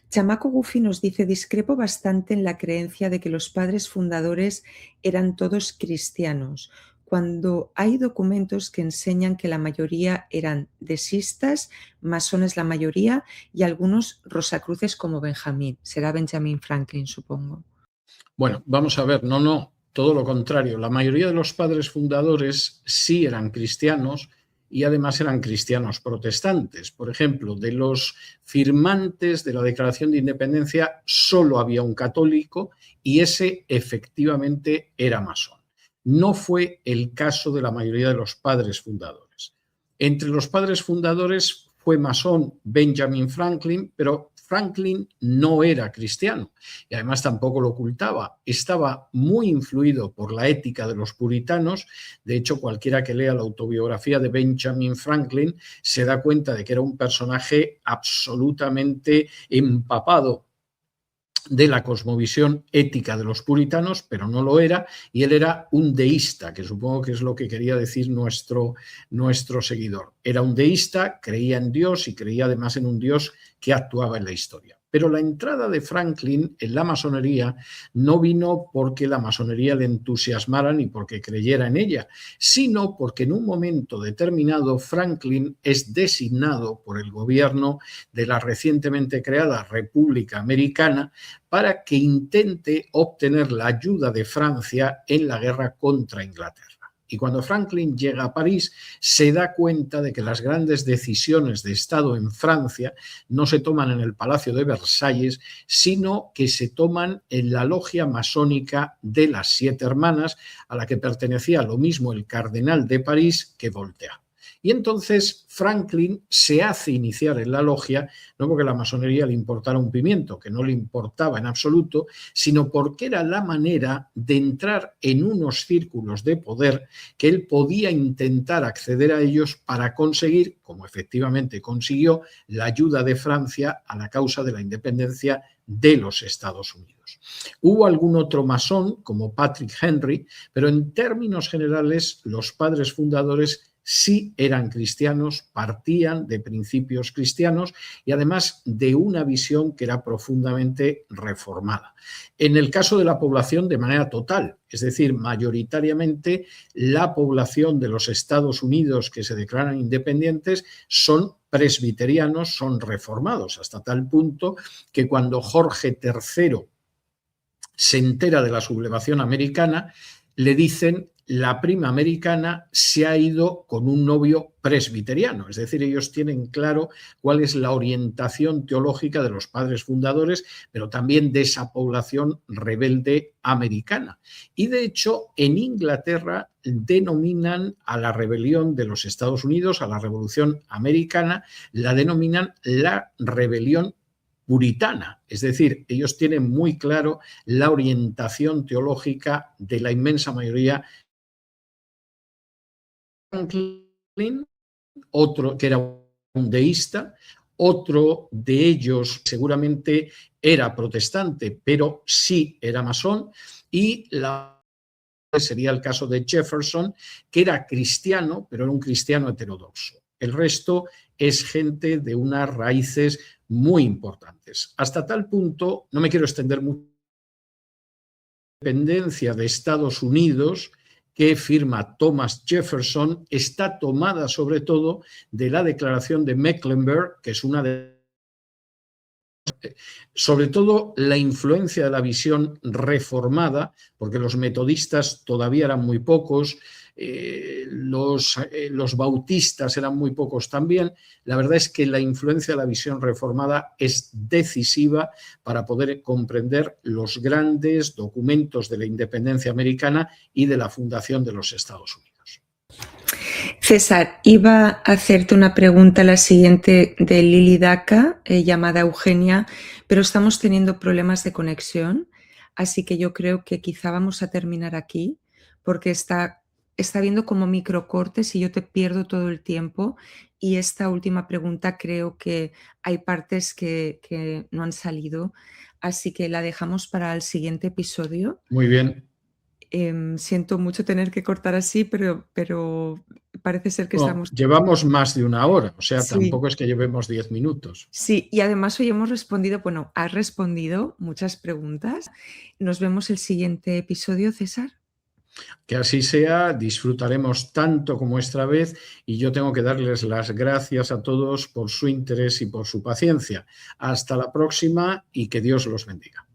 Chamaco Gufi nos dice: discrepo bastante en la creencia de que los padres fundadores eran todos cristianos, cuando hay documentos que enseñan que la mayoría eran desistas, masones la mayoría, y algunos rosacruces como Benjamín. Será Benjamin Franklin, supongo. Bueno, vamos a ver, no, todo lo contrario. La mayoría de los padres fundadores sí eran cristianos y además eran cristianos protestantes. Por ejemplo, de los firmantes de la Declaración de Independencia solo había un católico y ese efectivamente era masón. No fue el caso de la mayoría de los padres fundadores. Entre los padres fundadores fue masón Benjamin Franklin, pero Franklin no era cristiano y además tampoco lo ocultaba. Estaba muy influido por la ética de los puritanos. De hecho, cualquiera que lea la autobiografía de Benjamin Franklin se da cuenta de que era un personaje absolutamente empapado de la cosmovisión ética de los puritanos, pero no lo era, y él era un deísta, que supongo que es lo que quería decir nuestro seguidor. Era un deísta, creía en Dios y creía además en un Dios que actuaba en la historia. Pero la entrada de Franklin en la masonería no vino porque la masonería le entusiasmara ni porque creyera en ella, sino porque en un momento determinado Franklin es designado por el gobierno de la recientemente creada República Americana para que intente obtener la ayuda de Francia en la guerra contra Inglaterra. Y cuando Franklin llega a París, se da cuenta de que las grandes decisiones de Estado en Francia no se toman en el Palacio de Versalles, sino que se toman en la logia masónica de las Siete Hermanas, a la que pertenecía lo mismo el cardenal de París que Voltaire. Y entonces Franklin se hace iniciar en la logia, no porque la masonería le importara un pimiento, que no le importaba en absoluto, sino porque era la manera de entrar en unos círculos de poder que él podía intentar acceder a ellos para conseguir, como efectivamente consiguió, la ayuda de Francia a la causa de la independencia de los Estados Unidos. Hubo algún otro masón, como Patrick Henry, pero en términos generales los padres fundadores sí eran cristianos, partían de principios cristianos y además de una visión que era profundamente reformada. En el caso de la población, de manera total, es decir, mayoritariamente la población de los Estados Unidos que se declaran independientes son presbiterianos, son reformados, hasta tal punto que cuando Jorge III se entera de la sublevación americana, le dicen: la prima americana se ha ido con un novio presbiteriano. Es decir, ellos tienen claro cuál es la orientación teológica de los padres fundadores, pero también de esa población rebelde americana. Y de hecho, en Inglaterra denominan a la rebelión de los Estados Unidos, a la Revolución Americana, la denominan la rebelión puritana, es decir, ellos tienen muy claro la orientación teológica de la inmensa mayoría. Franklin, otro que era un deísta, otro de ellos seguramente era protestante, pero sí era masón, y sería el caso de Jefferson, que era cristiano, pero era un cristiano heterodoxo. El resto es gente de unas raíces muy importantes. Hasta tal punto, no me quiero extender mucho, la independencia de Estados Unidos que firma Thomas Jefferson está tomada sobre todo de la Declaración de Mecklenburg, que es una de... Sobre todo la influencia de la visión reformada, porque los metodistas todavía eran muy pocos, los bautistas eran muy pocos también. La verdad es que la influencia de la visión reformada es decisiva para poder comprender los grandes documentos de la independencia americana y de la fundación de los Estados Unidos. César, iba a hacerte una pregunta, la siguiente, de Lili Daca, llamada Eugenia, pero estamos teniendo problemas de conexión, así que yo creo que quizá vamos a terminar aquí, porque está viendo como microcortes y yo te pierdo todo el tiempo, y esta última pregunta creo que hay partes que no han salido, así que la dejamos para el siguiente episodio. Muy bien. Siento mucho tener que cortar así, pero parece ser que estamos... Llevamos más de una hora, o sea, Sí. Tampoco es que llevemos 10 minutos. Sí, y además hoy hemos respondido, bueno, has respondido muchas preguntas. Nos vemos el siguiente episodio, César. Que así sea, disfrutaremos tanto como esta vez, y yo tengo que darles las gracias a todos por su interés y por su paciencia. Hasta la próxima y que Dios los bendiga.